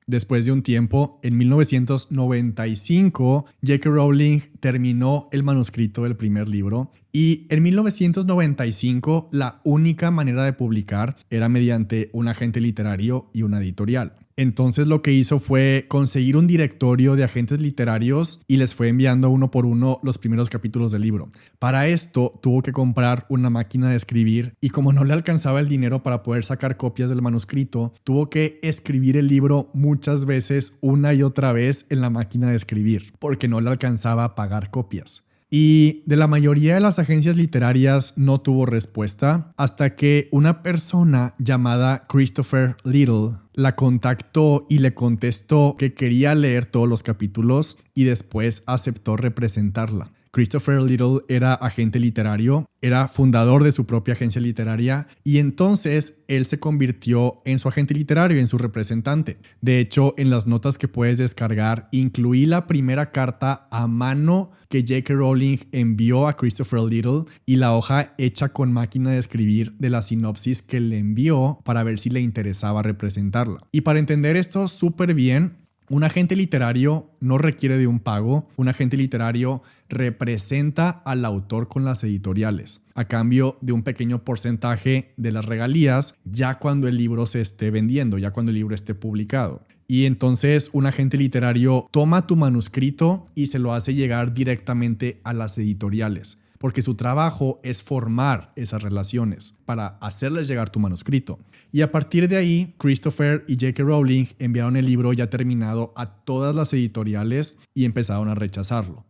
Después de un tiempo, en 1995, J.K. Rowling terminó el manuscrito del primer libro y en 1995 la única manera de publicar era mediante un agente literario y una editorial. Entonces lo que hizo fue conseguir un directorio de agentes literarios y les fue enviando uno por uno los primeros capítulos del libro. Para esto tuvo que comprar una máquina de escribir y como no le alcanzaba el dinero para poder sacar copias del manuscrito, tuvo que escribir el libro muchas veces una y otra vez en la máquina de escribir porque no le alcanzaba a pagar copias. Y de la mayoría de las agencias literarias no tuvo respuesta hasta que una persona llamada Christopher Little la contactó y le contestó que quería leer todos los capítulos y después aceptó representarla. Christopher Little era agente literario, era fundador de su propia agencia literaria y entonces él se convirtió en su agente literario, en su representante. De hecho, en las notas que puedes descargar, incluí la primera carta a mano que J.K. Rowling envió a Christopher Little y la hoja hecha con máquina de escribir de la sinopsis que le envió para ver si le interesaba representarla. Y para entender esto súper bien, un agente literario no requiere de un pago. Un agente literario representa al autor con las editoriales a cambio de un pequeño porcentaje de las regalías ya cuando el libro se esté vendiendo, ya cuando el libro esté publicado. Y entonces un agente literario toma tu manuscrito y se lo hace llegar directamente a las editoriales, porque su trabajo es formar esas relaciones para hacerles llegar tu manuscrito. Y a partir de ahí, Christopher y J.K. Rowling enviaron el libro ya terminado a todas las editoriales y empezaron a rechazarlo.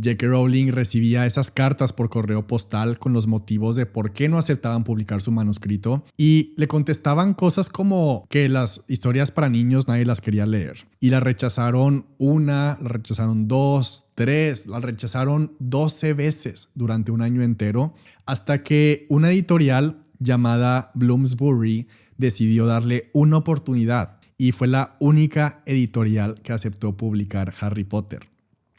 J.K. Rowling recibía esas cartas por correo postal con los motivos de por qué no aceptaban publicar su manuscrito y le contestaban cosas como que las historias para niños nadie las quería leer. Y la rechazaron una, la rechazaron dos, tres, la rechazaron 12 veces durante un año entero hasta que una editorial llamada Bloomsbury decidió darle una oportunidad y fue la única editorial que aceptó publicar Harry Potter.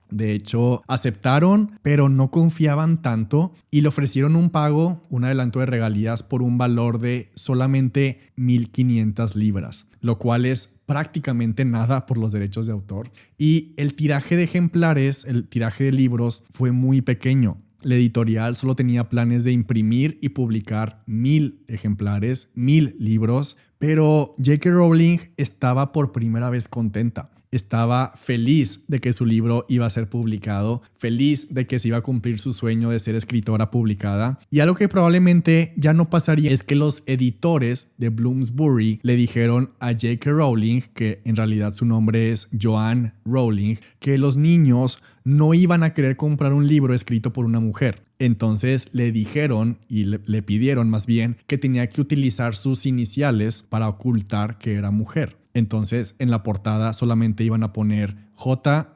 De hecho, aceptaron, pero no confiaban tanto y le ofrecieron un pago, un adelanto de regalías por un valor de solamente 1,500 libras, lo cual es prácticamente nada por los derechos de autor. Y el tiraje de ejemplares, el tiraje de libros fue muy pequeño. La editorial solo tenía planes de imprimir y publicar 1,000 ejemplares, 1,000 libros, pero J.K. Rowling estaba por primera vez contenta. Estaba feliz de que su libro iba a ser publicado, feliz de que se iba a cumplir su sueño de ser escritora publicada. Y algo que probablemente ya no pasaría es que los editores de Bloomsbury le dijeron a J.K. Rowling, que en realidad su nombre es Joanne Rowling, que los niños no iban a querer comprar un libro escrito por una mujer. Entonces le dijeron y le pidieron más bien que tenía que utilizar sus iniciales para ocultar que era mujer. Entonces en la portada solamente iban a poner J.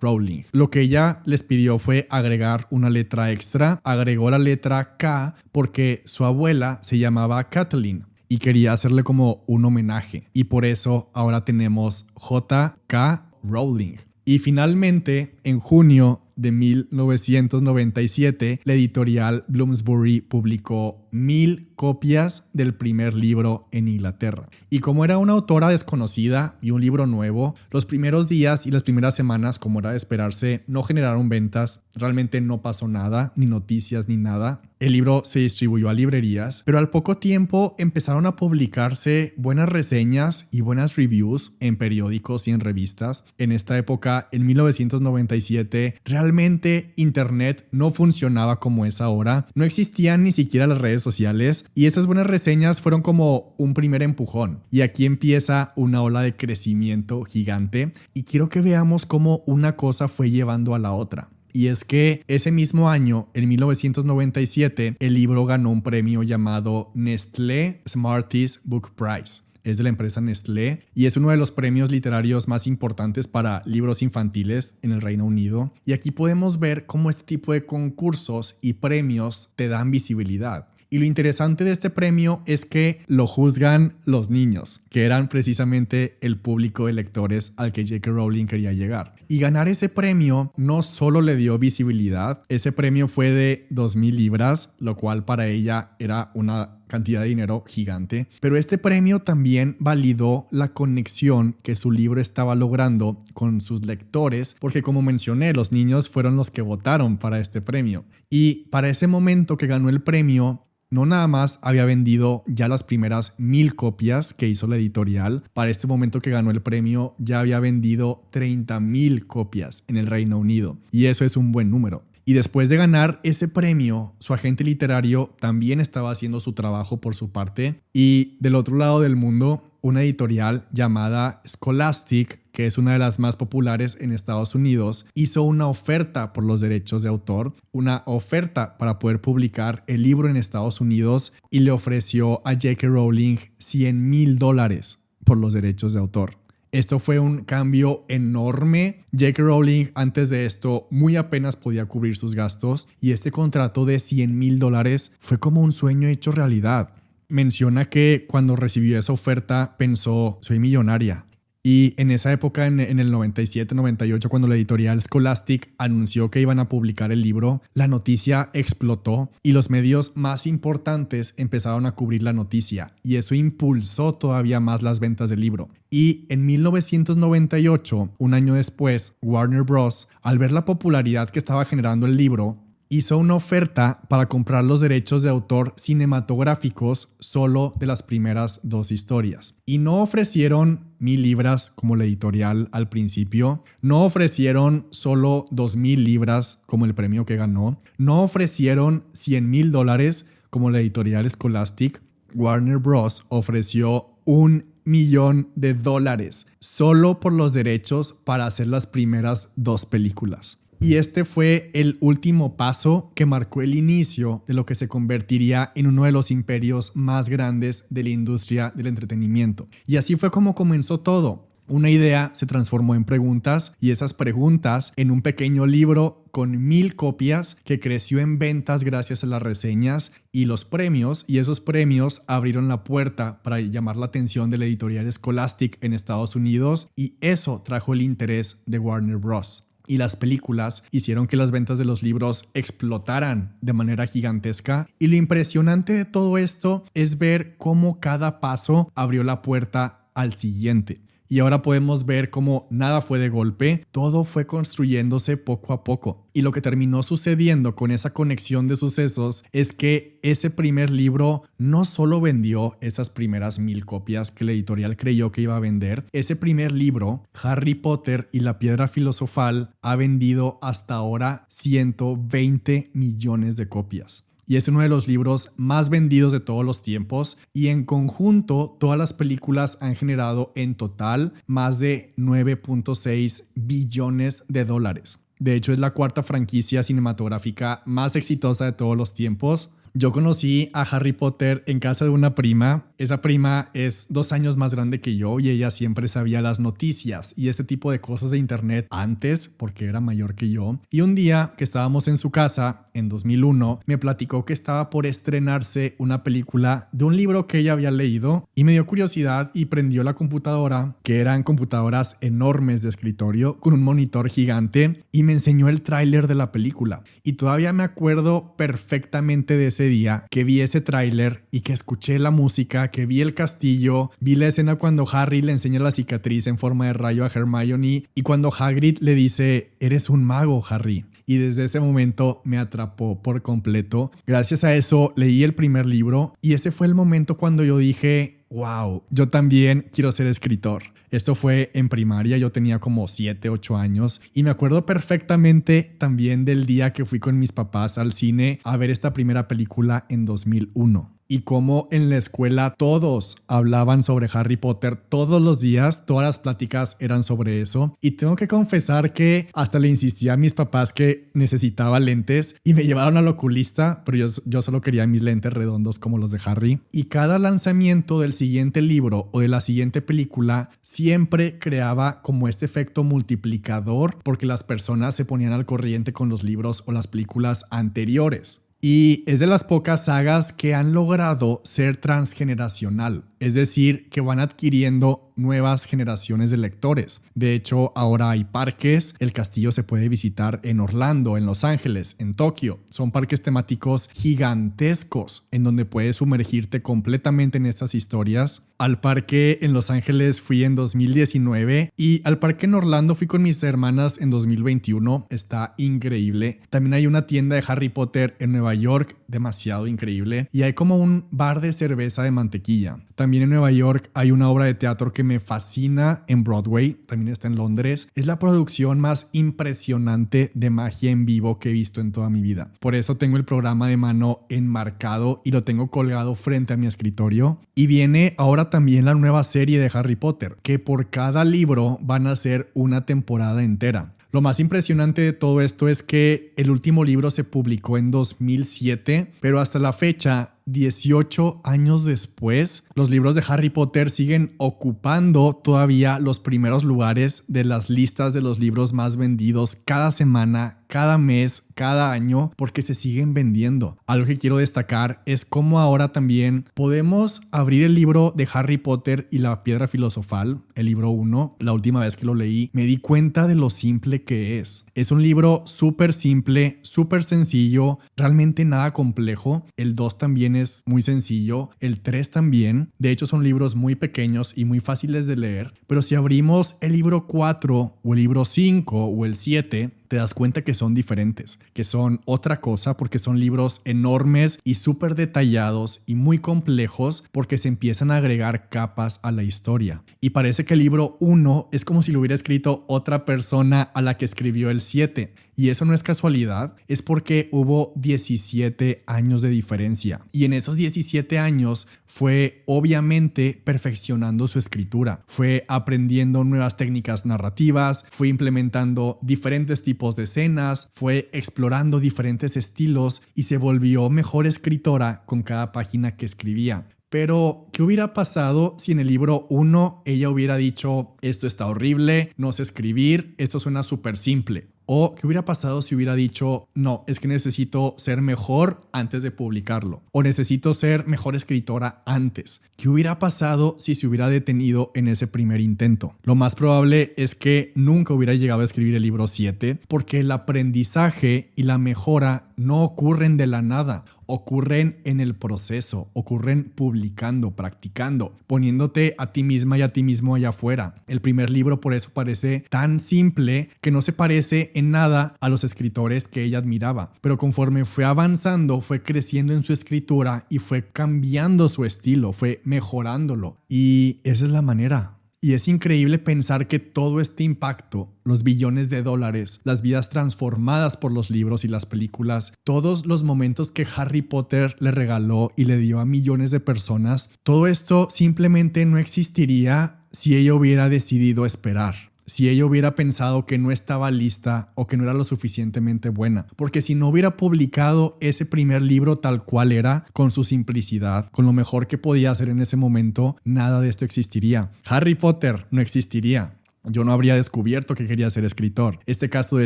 Rowling. Lo que ella les pidió fue agregar una letra extra. Agregó la letra K porque su abuela se llamaba Kathleen y quería hacerle como un homenaje. Y por eso ahora tenemos J.K. Rowling. Y finalmente, en junio de 1997, la editorial Bloomsbury publicó 1,000 copias del primer libro en Inglaterra. Y como era una autora desconocida y un libro nuevo, los primeros días y las primeras semanas, como era de esperarse, no generaron ventas. Realmente no pasó nada, ni noticias, ni nada. El libro se distribuyó a librerías, pero al poco tiempo empezaron a publicarse buenas reseñas y buenas reviews en periódicos y en revistas. En esta época, en 1997, realmente Internet no funcionaba como es ahora. No existían ni siquiera las redes sociales y esas buenas reseñas fueron como un primer empujón. Y aquí empieza una ola de crecimiento gigante y quiero que veamos cómo una cosa fue llevando a la otra. Y es que ese mismo año, en 1997, el libro ganó un premio llamado Nestlé Smarties Book Prize. Es de la empresa Nestlé y es uno de los premios literarios más importantes para libros infantiles en el Reino Unido. Y aquí podemos ver cómo este tipo de concursos y premios te dan visibilidad. Y lo interesante de este premio es que lo juzgan los niños, que eran precisamente el público de lectores al que J.K. Rowling quería llegar. Y ganar ese premio no solo le dio visibilidad, ese premio fue de 2,000 libras, lo cual para ella era una cantidad de dinero gigante, pero este premio también validó la conexión que su libro estaba logrando con sus lectores, porque como mencioné, los niños fueron los que votaron para este premio. Y para ese momento que ganó el premio, no nada más había vendido ya las primeras 1,000 copias que hizo la editorial. Para este momento que ganó el premio ya había vendido 30,000 copias en el Reino Unido. Y eso es un buen número. Y después de ganar ese premio, su agente literario también estaba haciendo su trabajo por su parte. Y del otro lado del mundo, una editorial llamada Scholastic, que es una de las más populares en Estados Unidos, hizo una oferta por los derechos de autor, una oferta para poder publicar el libro en Estados Unidos, y le ofreció a J.K. Rowling $100,000 por los derechos de autor. Esto fue un cambio enorme. J.K. Rowling antes de esto muy apenas podía cubrir sus gastos, y este contrato de $100,000 fue como un sueño hecho realidad. Menciona que cuando recibió esa oferta pensó, soy millonaria. Y en esa época, en el 97-98, cuando la editorial Scholastic anunció que iban a publicar el libro, la noticia explotó y los medios más importantes empezaron a cubrir la noticia, y eso impulsó todavía más las ventas del libro. Y en 1998, un año después, Warner Bros., al ver la popularidad que estaba generando el libro, hizo una oferta para comprar los derechos de autor cinematográficos solo de las primeras 2 historias. Y no ofrecieron 1,000 libras como la editorial al principio, no ofrecieron solo 2,000 libras como el premio que ganó, no ofrecieron $100,000 como la editorial Scholastic. Warner Bros. Ofreció $1,000,000 solo por los derechos para hacer las primeras 2 películas. Y este fue el último paso que marcó el inicio de lo que se convertiría en uno de los imperios más grandes de la industria del entretenimiento. Y así fue como comenzó todo. Una idea se transformó en preguntas, y esas preguntas en un pequeño libro con 1,000 copias que creció en ventas gracias a las reseñas y los premios, y esos premios abrieron la puerta para llamar la atención de la editorial Scholastic en Estados Unidos, y eso trajo el interés de Warner Bros. Y las películas hicieron que las ventas de los libros explotaran de manera gigantesca. Y lo impresionante de todo esto es ver cómo cada paso abrió la puerta al siguiente. Y ahora podemos ver cómo nada fue de golpe, todo fue construyéndose poco a poco. Y lo que terminó sucediendo con esa conexión de sucesos es que ese primer libro no solo vendió esas primeras 1,000 copias que la editorial creyó que iba a vender. Ese primer libro, Harry Potter y la Piedra Filosofal, ha vendido hasta ahora 120 millones de copias. Y es uno de los libros más vendidos de todos los tiempos, y en conjunto todas las películas han generado en total más de $9.6 billones. De hecho, es la 4ª franquicia cinematográfica más exitosa de todos los tiempos. Yo conocí a Harry Potter en casa de una prima. Esa prima es 2 años más grande que yo, y ella siempre sabía las noticias y este tipo de cosas de internet antes, porque era mayor que yo. Y un día que estábamos en su casa, en 2001, me platicó que estaba por estrenarse una película de un libro que ella había leído, y me dio curiosidad y prendió la computadora, que eran computadoras enormes de escritorio con un monitor gigante, y me enseñó el tráiler de la película. Y todavía me acuerdo perfectamente de ese día que vi ese tráiler y que escuché la música, que vi el castillo, vi la escena cuando Harry le enseña la cicatriz en forma de rayo a Hermione, y cuando Hagrid le dice, eres un mago, Harry. Y desde ese momento me atrapó por completo. Gracias a eso leí el primer libro, y ese fue el momento cuando yo dije, wow, yo también quiero ser escritor. Esto fue en primaria, yo tenía como 7, 8 años, y me acuerdo perfectamente también del día que fui con mis papás al cine a ver esta primera película en 2001. Y cómo en la escuela todos hablaban sobre Harry Potter todos los días, todas las pláticas eran sobre eso. Y tengo que confesar que hasta le insistía a mis papás que necesitaba lentes, y me llevaron al oculista, pero yo solo quería mis lentes redondos como los de Harry. Y cada lanzamiento del siguiente libro o de la siguiente película siempre creaba como este efecto multiplicador, porque las personas se ponían al corriente con los libros o las películas anteriores. Y es de las pocas sagas que han logrado ser transgeneracional, es decir, que van adquiriendo nuevas generaciones de lectores. De hecho, ahora hay parques, el castillo se puede visitar en Orlando, en Los Ángeles, en Tokio. Son parques temáticos gigantescos en donde puedes sumergirte completamente en estas historias. Al parque en Los Ángeles fui en 2019, y al parque en Orlando fui con mis hermanas en 2021. Está increíble. También hay una tienda de Harry Potter en Nueva York, demasiado increíble. Y hay como un bar de cerveza de mantequilla. También en Nueva York hay una obra de teatro que me fascina en Broadway, también está en Londres, es la producción más impresionante de magia en vivo que he visto en toda mi vida. Por eso tengo el programa de mano enmarcado y lo tengo colgado frente a mi escritorio. Y viene ahora también la nueva serie de Harry Potter, que por cada libro van a ser una temporada entera. Lo más impresionante de todo esto es que el último libro se publicó en 2007, pero hasta la fecha, 18 años después, los libros de Harry Potter siguen ocupando todavía los primeros lugares de las listas de los libros más vendidos cada semana, cada mes, cada año, porque se siguen vendiendo. Algo que quiero destacar es cómo ahora también podemos abrir el libro de Harry Potter y la Piedra Filosofal, el libro 1. La última vez que lo leí, me di cuenta de lo simple que es. Es un libro súper simple, súper sencillo, realmente nada complejo. El 2 también es muy sencillo, el 3 también. De hecho, son libros muy pequeños y muy fáciles de leer, pero si abrimos el libro 4 o el libro 5 o el 7, te das cuenta que son diferentes, que son otra cosa, porque son libros enormes y súper detallados y muy complejos, porque se empiezan a agregar capas a la historia. Y parece que el libro 1 es como si lo hubiera escrito otra persona a la que escribió el 7. Y eso no es casualidad, es porque hubo 17 años de diferencia. Y en esos 17 años fue obviamente perfeccionando su escritura. Fue aprendiendo nuevas técnicas narrativas, fue implementando diferentes tipos de escenas, fue explorando diferentes estilos y se volvió mejor escritora con cada página que escribía. Pero, ¿qué hubiera pasado si en el libro 1 ella hubiera dicho, esto está horrible, no sé escribir, esto suena súper simple? O ¿qué hubiera pasado si hubiera dicho, no, es que necesito ser mejor antes de publicarlo? O necesito ser mejor escritora antes. ¿Qué hubiera pasado si se hubiera detenido en ese primer intento? Lo más probable es que nunca hubiera llegado a escribir el libro 7, porque el aprendizaje y la mejora no ocurren de la nada. Ocurren en el proceso, ocurren publicando, practicando, poniéndote a ti misma y a ti mismo allá afuera. El primer libro por eso parece tan simple que no se parece en nada a los escritores que ella admiraba. Pero conforme fue avanzando, fue creciendo en su escritura y fue cambiando su estilo, fue mejorándolo. Y esa es la manera. Y es increíble pensar que todo este impacto, los billones de dólares, las vidas transformadas por los libros y las películas, todos los momentos que Harry Potter le regaló y le dio a millones de personas, todo esto simplemente no existiría si ella hubiera decidido esperar. Si ella hubiera pensado que no estaba lista o que no era lo suficientemente buena. Porque si no hubiera publicado ese primer libro tal cual era, con su simplicidad, con lo mejor que podía hacer en ese momento, nada de esto existiría. Harry Potter no existiría. Yo no habría descubierto que quería ser escritor. Este caso de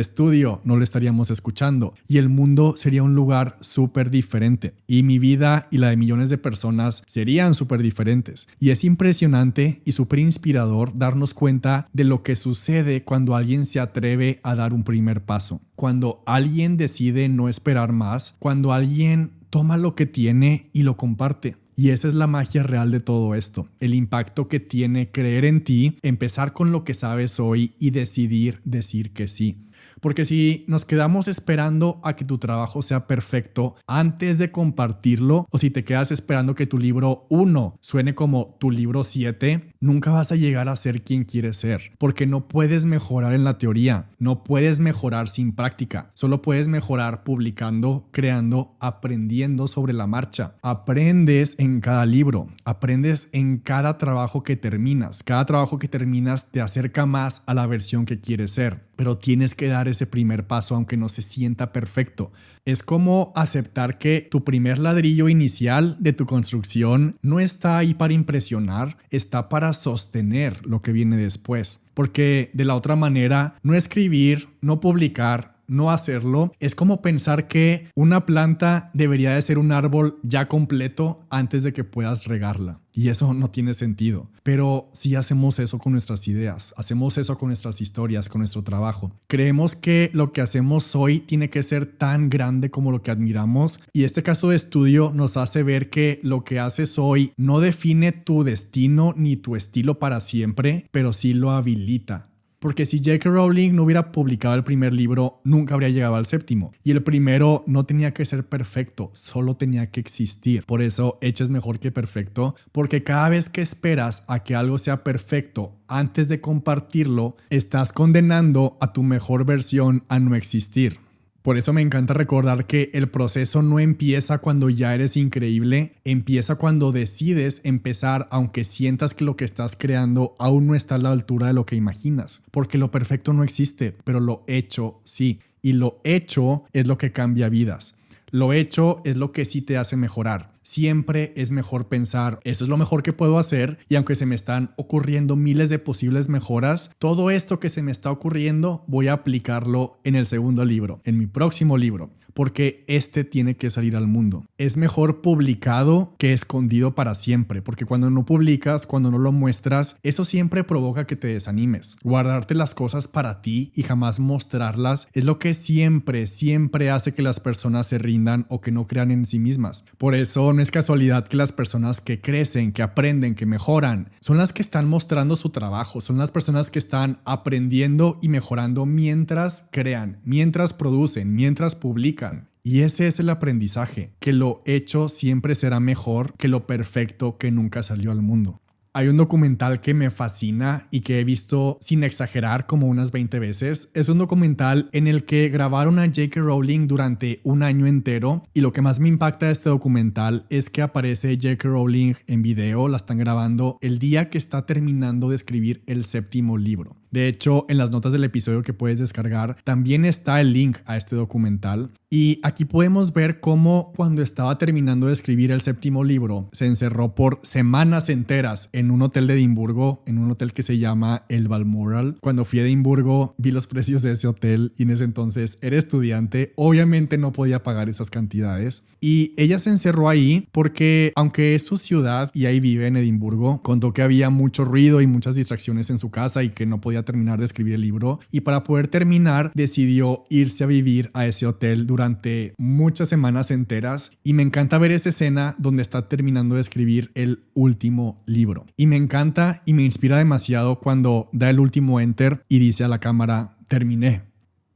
estudio no lo estaríamos escuchando y el mundo sería un lugar súper diferente. Y mi vida y la de millones de personas serían súper diferentes. Y es impresionante y súper inspirador darnos cuenta de lo que sucede cuando alguien se atreve a dar un primer paso. Cuando alguien decide no esperar más. Cuando alguien toma lo que tiene y lo comparte. Y esa es la magia real de todo esto, el impacto que tiene creer en ti, empezar con lo que sabes hoy y decidir decir que sí. Porque si nos quedamos esperando a que tu trabajo sea perfecto antes de compartirlo, o si te quedas esperando que tu libro 1 suene como tu libro 7, nunca vas a llegar a ser quien quieres ser. Porque no puedes mejorar en la teoría, no puedes mejorar sin práctica. Solo puedes mejorar publicando, creando, aprendiendo sobre la marcha. Aprendes en cada libro, aprendes en cada trabajo que terminas. Cada trabajo que terminas te acerca más a la versión que quieres ser. Pero tienes que dar ese primer paso aunque no se sienta perfecto. Es como aceptar que tu primer ladrillo inicial de tu construcción no está ahí para impresionar, está para sostener lo que viene después. Porque de la otra manera, no escribir, no publicar, no hacerlo, es como pensar que una planta debería de ser un árbol ya completo antes de que puedas regarla. Y eso no tiene sentido. Pero sí hacemos eso con nuestras ideas, hacemos eso con nuestras historias, con nuestro trabajo. Creemos que lo que hacemos hoy tiene que ser tan grande como lo que admiramos. Y este caso de estudio nos hace ver que lo que haces hoy no define tu destino ni tu estilo para siempre, pero sí lo habilita. porque si J.K. Rowling no hubiera publicado el primer libro, nunca habría llegado al séptimo. Y el primero no tenía que ser perfecto, solo tenía que existir. Por eso, hecho es mejor que perfecto, porque cada vez que esperas a que algo sea perfecto antes de compartirlo, estás condenando a tu mejor versión a no existir. Por eso me encanta recordar que el proceso no empieza cuando ya eres increíble, empieza cuando decides empezar aunque sientas que lo que estás creando aún no está a la altura de lo que imaginas. Porque lo perfecto no existe, pero lo hecho sí. Y lo hecho es lo que cambia vidas. Lo hecho es lo que sí te hace mejorar. Siempre es mejor pensar, eso es lo mejor que puedo hacer, y aunque se me están ocurriendo miles de posibles mejoras, todo esto que se me está ocurriendo voy a aplicarlo en el segundo libro, en mi próximo libro, porque este tiene que salir al mundo. Es mejor publicado que escondido para siempre, porque cuando no publicas, cuando no lo muestras, eso siempre provoca que te desanimes. Guardarte las cosas para ti y jamás mostrarlas es lo que siempre hace que las personas se rindan o que no crean en sí mismas. Por eso no es casualidad que las personas que crecen, que aprenden, que mejoran, son las que están mostrando su trabajo, son las personas que están aprendiendo y mejorando mientras crean, mientras producen, mientras publican. Y ese es el aprendizaje, que lo hecho siempre será mejor que lo perfecto que nunca salió al mundo. Hay un documental que me fascina y que he visto sin exagerar como unas 20 veces. Es un documental en el que grabaron a J.K. Rowling durante un año entero, y lo que más me impacta de este documental es que aparece J.K. Rowling en video, la están grabando el día que está terminando de escribir el séptimo libro. De hecho, en las notas del episodio que puedes descargar también está el link a este documental. Y aquí podemos ver cómo cuando estaba terminando de escribir el séptimo libro, se encerró por semanas enteras en un hotel de Edimburgo, en un hotel que se llama el Balmoral. Cuando fui a Edimburgo vi los precios de ese hotel y en ese entonces era estudiante, obviamente no podía pagar esas cantidades. Y ella se encerró ahí porque, aunque es su ciudad y ahí vive en Edimburgo, contó que había mucho ruido y muchas distracciones en su casa y que no podía terminar de escribir el libro, y para poder terminar decidió irse a vivir a ese hotel durante muchas semanas enteras. Y me encanta ver esa escena donde está terminando de escribir el último libro, y me encanta y me inspira demasiado cuando da el último enter y dice a la cámara: terminé.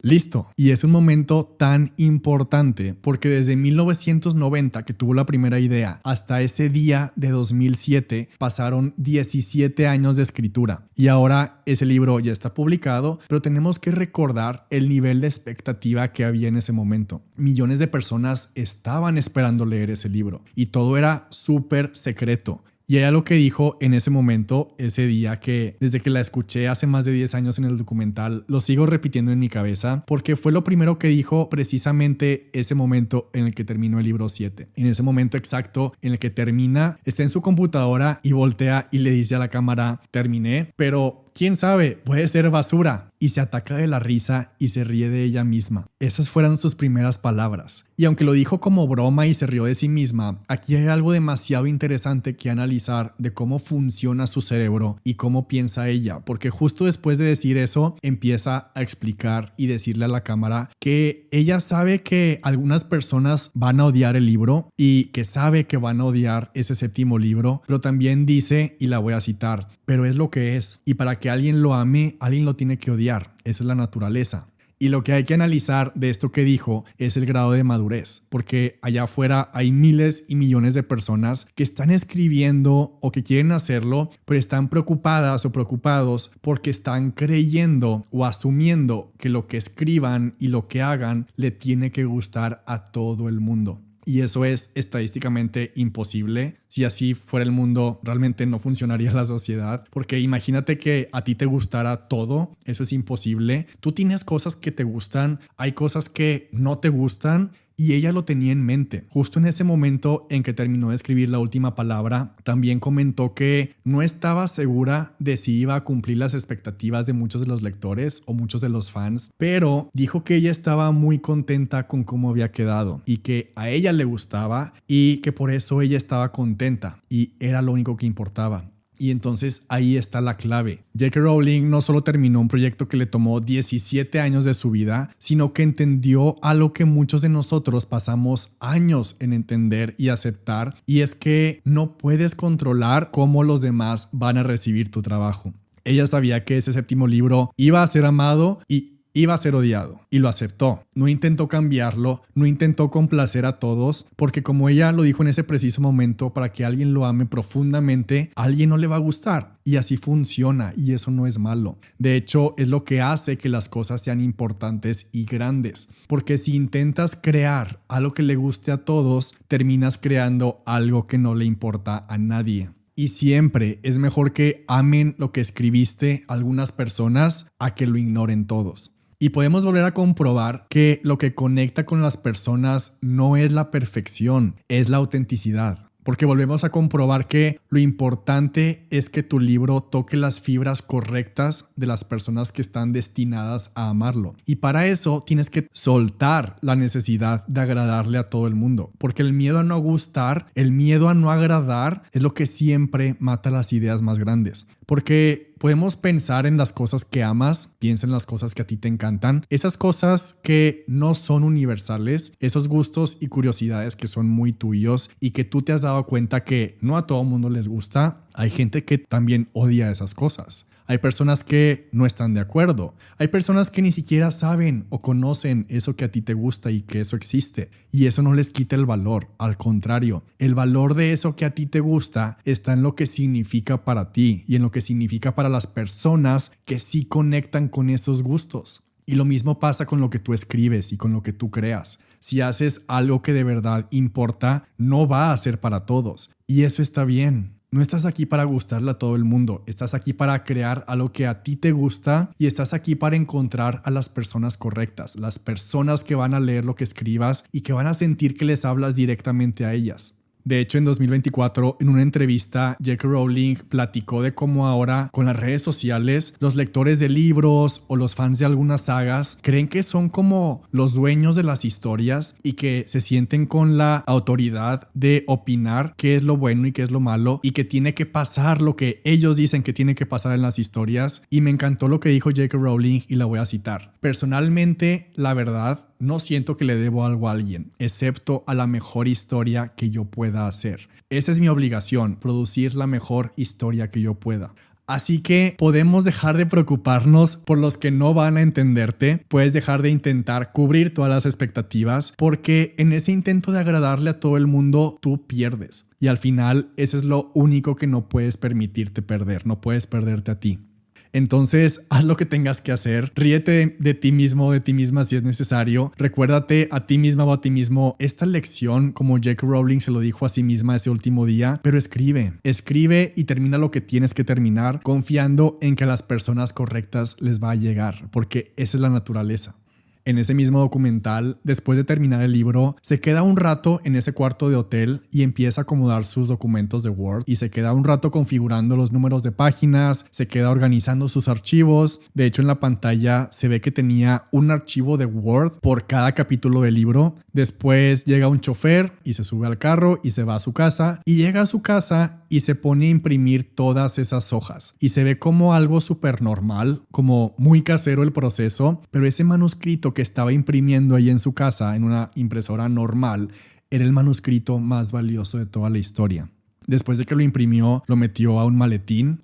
Listo. Y es un momento tan importante porque desde 1990, que tuvo la primera idea, hasta ese día de 2007 pasaron 17 años de escritura, y ahora ese libro ya está publicado, pero tenemos que recordar el nivel de expectativa que había en ese momento. Millones de personas estaban esperando leer ese libro y todo era súper secreto. Y ella lo que dijo en ese momento, ese día, que desde que la escuché hace más de 10 años en el documental, lo sigo repitiendo en mi cabeza porque fue lo primero que dijo precisamente ese momento en el que terminó el libro 7. En ese momento exacto en el que termina, está en su computadora y voltea y le dice a la cámara: terminé, pero quién sabe, puede ser basura. Y se ataca de la risa y se ríe de ella misma. Esas fueron sus primeras palabras. Y aunque lo dijo como broma y se rió de sí misma, aquí hay algo demasiado interesante que analizar de cómo funciona su cerebro y cómo piensa ella. Porque justo después de decir eso, empieza a explicar y decirle a la cámara que ella sabe que algunas personas van a odiar el libro y que sabe que van a odiar ese séptimo libro, pero también dice, y la voy a citar: pero es lo que es, y para que alguien lo ame, alguien lo tiene que odiar. Esa es la naturaleza. Y lo que hay que analizar de esto que dijo es el grado de madurez, porque allá afuera hay miles y millones de personas que están escribiendo o que quieren hacerlo, pero están preocupadas o preocupados porque están creyendo o asumiendo que lo que escriban y lo que hagan le tiene que gustar a todo el mundo. Y eso es estadísticamente imposible. Si así fuera el mundo, realmente no funcionaría la sociedad. Porque imagínate que a ti te gustara todo. Eso es imposible. Tú tienes cosas que te gustan, hay cosas que no te gustan. Y ella lo tenía en mente. Justo en ese momento en que terminó de escribir la última palabra, también comentó que no estaba segura de si iba a cumplir las expectativas de muchos de los lectores o muchos de los fans, pero dijo que ella estaba muy contenta con cómo había quedado y que a ella le gustaba y que por eso ella estaba contenta y era lo único que importaba. Y entonces ahí está la clave. J.K. Rowling no solo terminó un proyecto que le tomó 17 años de su vida, sino que entendió algo que muchos de nosotros pasamos años en entender y aceptar, y es que no puedes controlar cómo los demás van a recibir tu trabajo. Ella sabía que ese séptimo libro iba a ser amado y iba a ser odiado, y lo aceptó. No intentó cambiarlo, no intentó complacer a todos, porque como ella lo dijo en ese preciso momento, para que alguien lo ame profundamente, a alguien no le va a gustar. Y así funciona, y eso no es malo. De hecho, es lo que hace que las cosas sean importantes y grandes. Porque si intentas crear algo que le guste a todos, terminas creando algo que no le importa a nadie. Y siempre es mejor que amen lo que escribiste algunas personas a que lo ignoren todos. Y podemos volver a comprobar que lo que conecta con las personas no es la perfección, es la autenticidad. Porque volvemos a comprobar que lo importante es que tu libro toque las fibras correctas de las personas que están destinadas a amarlo. Y para eso tienes que soltar la necesidad de agradarle a todo el mundo. Porque el miedo a no gustar, el miedo a no agradar es lo que siempre mata las ideas más grandes. Porque podemos pensar en las cosas que amas, piensa en las cosas que a ti te encantan, esas cosas que no son universales, esos gustos y curiosidades que son muy tuyos y que tú te has dado cuenta que no a todo mundo les gusta. Hay gente que también odia esas cosas. Hay personas que no están de acuerdo. Hay personas que ni siquiera saben o conocen eso que a ti te gusta y que eso existe. Y eso no les quita el valor. Al contrario, el valor de eso que a ti te gusta está en lo que significa para ti y en lo que significa para las personas que sí conectan con esos gustos. Y lo mismo pasa con lo que tú escribes y con lo que tú creas. Si haces algo que de verdad importa, no va a ser para todos. Y eso está bien. No estás aquí para gustarle a todo el mundo, estás aquí para crear algo que a ti te gusta y estás aquí para encontrar a las personas correctas, las personas que van a leer lo que escribas y que van a sentir que les hablas directamente a ellas. De hecho, en 2024, en una entrevista, J.K. Rowling platicó de cómo ahora, con las redes sociales, los lectores de libros o los fans de algunas sagas creen que son como los dueños de las historias y que se sienten con la autoridad de opinar qué es lo bueno y qué es lo malo y que tiene que pasar lo que ellos dicen que tiene que pasar en las historias. Y me encantó lo que dijo J.K. Rowling y la voy a citar. Personalmente, la verdad, no siento que le debo algo a alguien, excepto a la mejor historia que yo pueda hacer. Esa es mi obligación, producir la mejor historia que yo pueda. Así que podemos dejar de preocuparnos por los que no van a entenderte, puedes dejar de intentar cubrir todas las expectativas, porque en ese intento de agradarle a todo el mundo, tú pierdes. Y al final, eso es lo único que no puedes permitirte perder, no puedes perderte a ti. Entonces, haz lo que tengas que hacer, ríete de ti mismo, de ti misma si es necesario, recuérdate a ti misma o a ti mismo esta lección como J.K. Rowling se lo dijo a sí misma ese último día, pero escribe y termina lo que tienes que terminar confiando en que a las personas correctas les va a llegar, porque esa es la naturaleza. En ese mismo documental, después de terminar el libro, se queda un rato en ese cuarto de hotel y empieza a acomodar sus documentos de Word y se queda un rato configurando los números de páginas, se queda organizando sus archivos. De hecho, en la pantalla se ve que tenía un archivo de Word por cada capítulo del libro. Después llega un chofer y se sube al carro y se va a su casa y llega a su casa y se pone a imprimir todas esas hojas y se ve como algo súper normal, como muy casero el proceso, pero ese manuscrito que estaba imprimiendo ahí en su casa en una impresora normal era el manuscrito más valioso de toda la historia. Después de que lo imprimió, lo metió a un maletín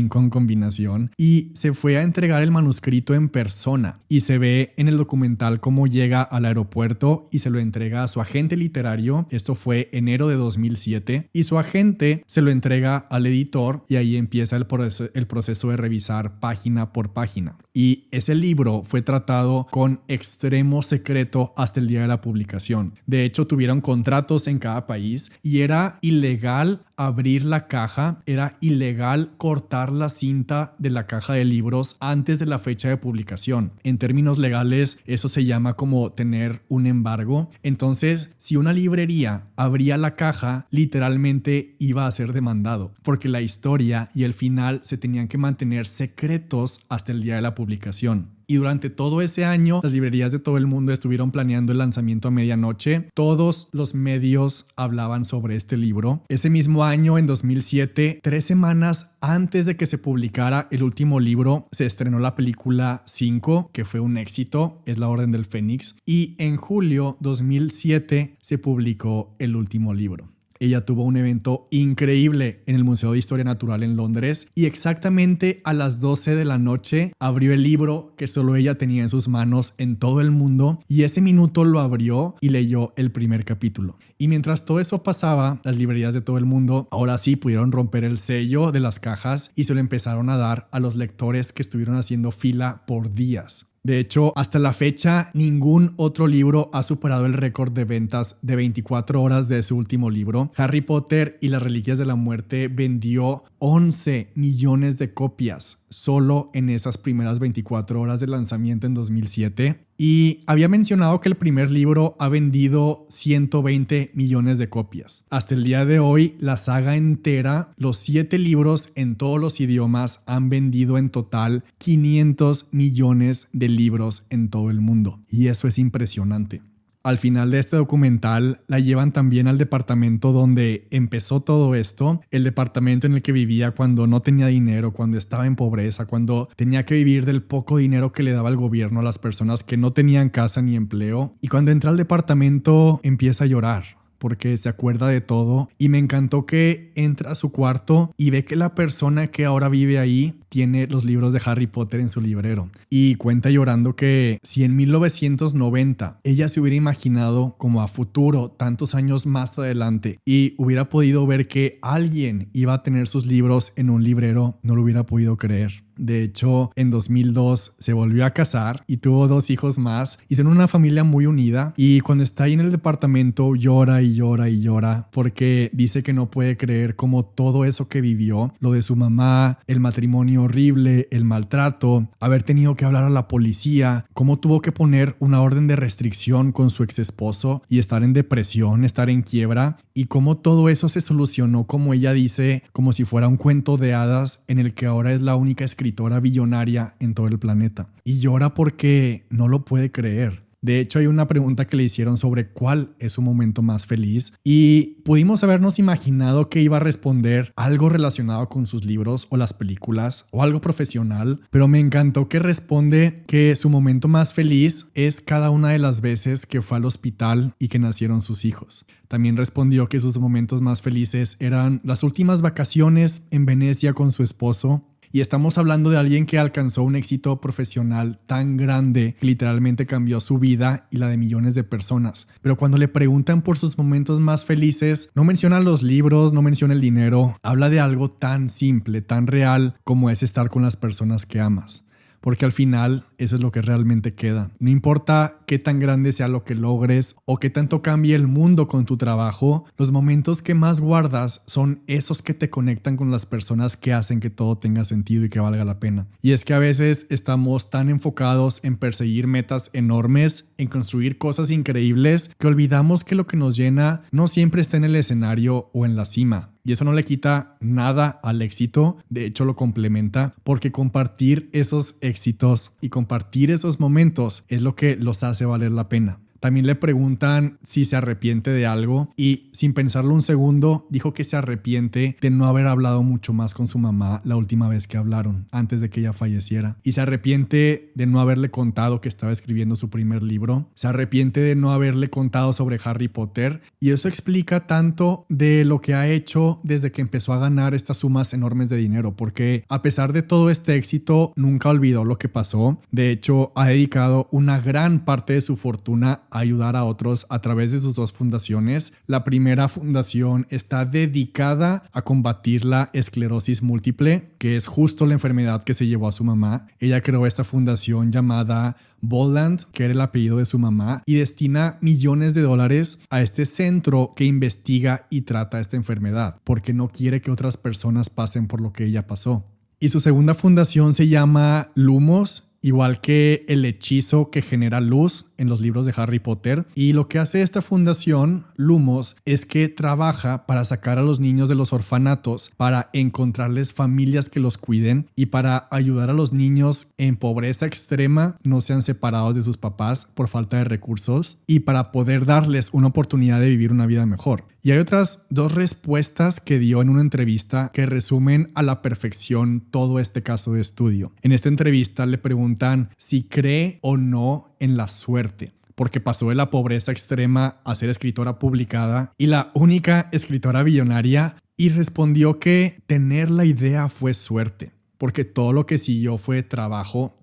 con combinación y se fue a entregar el manuscrito en persona. Y se ve en el documental cómo llega al aeropuerto y se lo entrega a su agente literario. Esto fue enero de 2007 y su agente se lo entrega al editor y ahí empieza el proceso de revisar página por página. Y ese libro fue tratado con extremo secreto hasta el día de la publicación. De hecho, tuvieron contratos en cada país y era ilegal abrir la caja, era ilegal cortar la cinta de la caja de libros antes de la fecha de publicación. En términos legales, eso se llama como tener un embargo. Entonces, si una librería abría la caja, literalmente iba a ser demandado, porque la historia y el final se tenían que mantener secretos hasta el día de la publicación. Y durante todo ese año, las librerías de todo el mundo estuvieron planeando el lanzamiento a medianoche. Todos los medios hablaban sobre este libro. Ese mismo año, en 2007, 3 semanas antes de que se publicara el último libro, se estrenó la película 5, que fue un éxito, es La Orden del Fénix. Y en julio 2007 se publicó el último libro. Ella tuvo un evento increíble en el Museo de Historia Natural en Londres y exactamente a las 12 de la noche abrió el libro que solo ella tenía en sus manos en todo el mundo y ese minuto lo abrió y leyó el primer capítulo. Y mientras todo eso pasaba, las librerías de todo el mundo ahora sí pudieron romper el sello de las cajas y se lo empezaron a dar a los lectores que estuvieron haciendo fila por días. De hecho, hasta la fecha, ningún otro libro ha superado el récord de ventas de 24 horas de su último libro. Harry Potter y las Reliquias de la Muerte vendió 11 millones de copias solo en esas primeras 24 horas de lanzamiento en 2007. Y había mencionado que el primer libro ha vendido 120 millones de copias. Hasta el día de hoy, la saga entera, los 7 libros en todos los idiomas, han vendido en total 500 millones de libros en todo el mundo. Y eso es impresionante. Al final de este documental la llevan también al departamento donde empezó todo esto, el departamento en el que vivía cuando no tenía dinero, cuando estaba en pobreza, cuando tenía que vivir del poco dinero que le daba el gobierno a las personas que no tenían casa ni empleo. Y cuando entra al departamento empieza a llorar porque se acuerda de todo y me encantó que entra a su cuarto y ve que la persona que ahora vive ahí tiene los libros de Harry Potter en su librero y cuenta llorando que si en 1990 ella se hubiera imaginado como a futuro, tantos años más adelante, y hubiera podido ver que alguien iba a tener sus libros en un librero, no lo hubiera podido creer. De hecho, en 2002 se volvió a casar y tuvo 2 hijos más y son una familia muy unida, y cuando está ahí en el departamento llora y llora y llora porque dice que no puede creer cómo todo eso que vivió, lo de su mamá, el matrimonio horrible, el maltrato, haber tenido que hablar a la policía, cómo tuvo que poner una orden de restricción con su ex esposo y estar en depresión, estar en quiebra, y cómo todo eso se solucionó, como ella dice, como si fuera un cuento de hadas en el que ahora es la única escritora billonaria en todo el planeta. Y llora porque no lo puede creer. De hecho, hay una pregunta que le hicieron sobre cuál es su momento más feliz y pudimos habernos imaginado que iba a responder algo relacionado con sus libros o las películas o algo profesional, pero me encantó que responde que su momento más feliz es cada una de las veces que fue al hospital y que nacieron sus hijos. También respondió que sus momentos más felices eran las últimas vacaciones en Venecia con su esposo. Y estamos hablando de alguien que alcanzó un éxito profesional tan grande que literalmente cambió su vida y la de millones de personas. Pero cuando le preguntan por sus momentos más felices, no menciona los libros, no menciona el dinero. Habla de algo tan simple, tan real como es estar con las personas que amas. Porque al final eso es lo que realmente queda. No importa qué tan grande sea lo que logres o qué tanto cambie el mundo con tu trabajo, los momentos que más guardas son esos que te conectan con las personas que hacen que todo tenga sentido y que valga la pena. Y es que a veces estamos tan enfocados en perseguir metas enormes, en construir cosas increíbles, que olvidamos que lo que nos llena no siempre está en el escenario o en la cima. Y eso no le quita nada al éxito, de hecho lo complementa, porque compartir esos éxitos y compartir esos momentos es lo que los hace valer la pena. También le preguntan si se arrepiente de algo y sin pensarlo un segundo dijo que se arrepiente de no haber hablado mucho más con su mamá la última vez que hablaron, antes de que ella falleciera. Y se arrepiente de no haberle contado que estaba escribiendo su primer libro. Se arrepiente de no haberle contado sobre Harry Potter. Y eso explica tanto de lo que ha hecho desde que empezó a ganar estas sumas enormes de dinero, porque a pesar de todo este éxito nunca olvidó lo que pasó. De hecho, ha dedicado una gran parte de su fortuna a ayudar a otros a través de sus 2 fundaciones. La primera fundación está dedicada a combatir la esclerosis múltiple, que es justo la enfermedad que se llevó a su mamá. Ella creó esta fundación llamada Boland, que era el apellido de su mamá, y destina millones de dólares a este centro que investiga y trata esta enfermedad, porque no quiere que otras personas pasen por lo que ella pasó. Y su segunda fundación se llama Lumos, igual que el hechizo que genera luz en los libros de Harry Potter. Y lo que hace esta fundación, Lumos, es que trabaja para sacar a los niños de los orfanatos, para encontrarles familias que los cuiden y para ayudar a los niños en pobreza extrema no sean separados de sus papás por falta de recursos y para poder darles una oportunidad de vivir una vida mejor. Y hay otras 2 respuestas que dio en una entrevista que resumen a la perfección todo este caso de estudio. En esta entrevista le preguntan si cree o no en la suerte. porque pasó de la pobreza extrema a ser escritora publicada y la única escritora billonaria, y respondió que tener la idea fue suerte, porque todo lo que siguió fue trabajo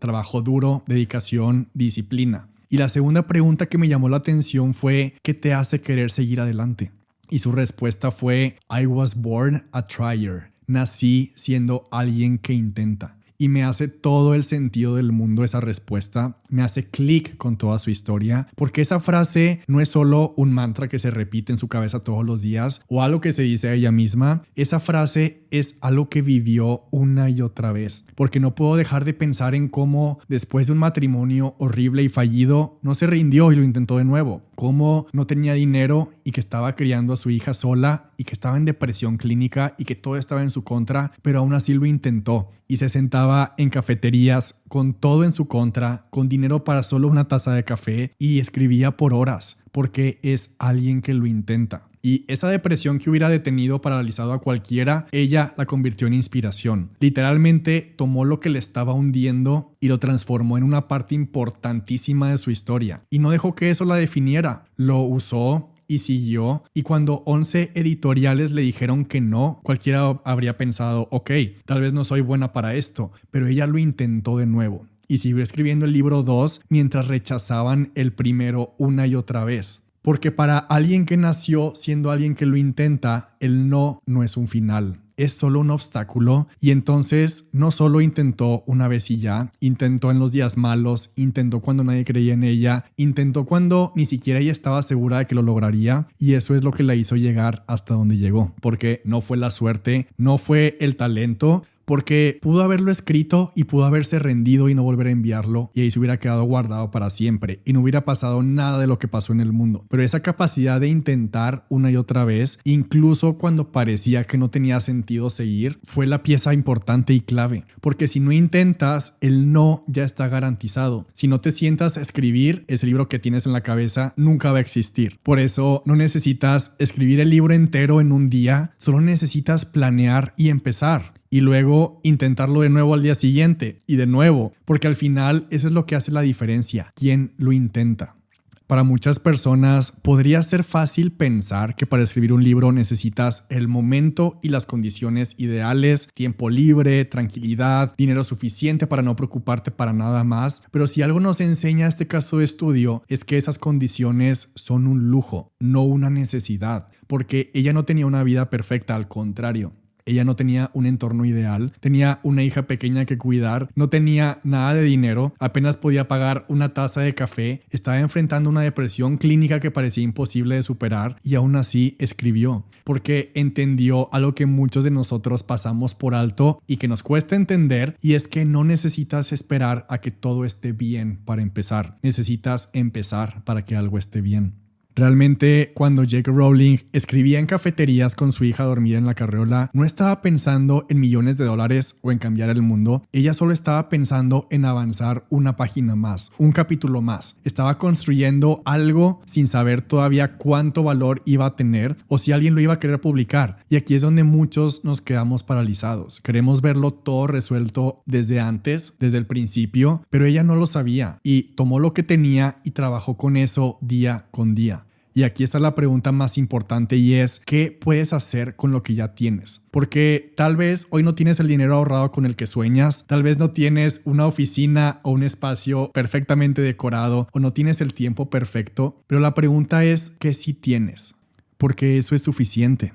duro, dedicación, disciplina. Y la segunda pregunta que me llamó la atención fue: ¿qué te hace querer seguir adelante? Y su respuesta fue: I was born a tryer. Nací siendo alguien que intenta. Y me hace todo el sentido del mundo esa respuesta, me hace clic con toda su historia, porque esa frase no es solo un mantra que se repite en su cabeza todos los días o algo que se dice a ella misma. Esa frase es algo que vivió una y otra vez, porque no puedo dejar de pensar en cómo después de un matrimonio horrible y fallido no se rindió y lo intentó de nuevo, cómo no tenía dinero y que estaba criando a su hija sola y que estaba en depresión clínica y que todo estaba en su contra, pero aún así lo intentó y se sentaba en cafeterías con todo en su contra, con dinero para solo una taza de café, y escribía por horas porque es alguien que lo intenta. Y esa depresión que hubiera detenido o paralizado a cualquiera, ella la convirtió en inspiración. Literalmente tomó lo que le estaba hundiendo y lo transformó en una parte importantísima de su historia. Y no dejó que eso la definiera. Lo usó y siguió, y cuando 11 editoriales le dijeron que no, cualquiera habría pensado: ok, tal vez no soy buena para esto, pero ella lo intentó de nuevo y siguió escribiendo el libro 2 mientras rechazaban el primero una y otra vez. Porque para alguien que nació siendo alguien que lo intenta, el no es un final. Es solo un obstáculo, y entonces no solo intentó una vez y ya, intentó en los días malos, intentó cuando nadie creía en ella, intentó cuando ni siquiera ella estaba segura de que lo lograría, y eso es lo que la hizo llegar hasta donde llegó, porque no fue la suerte, no fue el talento, porque pudo haberlo escrito y pudo haberse rendido y no volver a enviarlo, y ahí se hubiera quedado guardado para siempre y no hubiera pasado nada de lo que pasó en el mundo. Pero esa capacidad de intentar una y otra vez, incluso cuando parecía que no tenía sentido seguir, fue la pieza importante y clave, porque si no intentas, el no ya está garantizado. Si no te sientas a escribir, ese libro que tienes en la cabeza nunca va a existir. Por eso no necesitas escribir el libro entero en un día, solo necesitas planear y empezar. Y luego intentarlo de nuevo al día siguiente y de nuevo, porque al final eso es lo que hace la diferencia, quién lo intenta. Para muchas personas podría ser fácil pensar que para escribir un libro necesitas el momento y las condiciones ideales, tiempo libre, tranquilidad, dinero suficiente para no preocuparte para nada más, pero si algo nos enseña este caso de estudio es que esas condiciones son un lujo, no una necesidad, porque ella no tenía una vida perfecta, al contrario. Ella no tenía un entorno ideal, tenía una hija pequeña que cuidar, no tenía nada de dinero, apenas podía pagar una taza de café, estaba enfrentando una depresión clínica que parecía imposible de superar, y aún así escribió, porque entendió algo que muchos de nosotros pasamos por alto y que nos cuesta entender, y es que no necesitas esperar a que todo esté bien para empezar, necesitas empezar para que algo esté bien. Realmente, cuando J.K. Rowling escribía en cafeterías con su hija dormida en la carriola, no estaba pensando en millones de dólares o en cambiar el mundo. Ella solo estaba pensando en avanzar una página más, un capítulo más. Estaba construyendo algo sin saber todavía cuánto valor iba a tener o si alguien lo iba a querer publicar. Y aquí es donde muchos nos quedamos paralizados. Queremos verlo todo resuelto desde antes, desde el principio, pero ella no lo sabía y tomó lo que tenía y trabajó con eso día con día. Y aquí está la pregunta más importante, y es: ¿qué puedes hacer con lo que ya tienes? Porque tal vez hoy no tienes el dinero ahorrado con el que sueñas, tal vez no tienes una oficina o un espacio perfectamente decorado, o no tienes el tiempo perfecto, pero la pregunta es: ¿qué sí tienes? Porque eso es suficiente.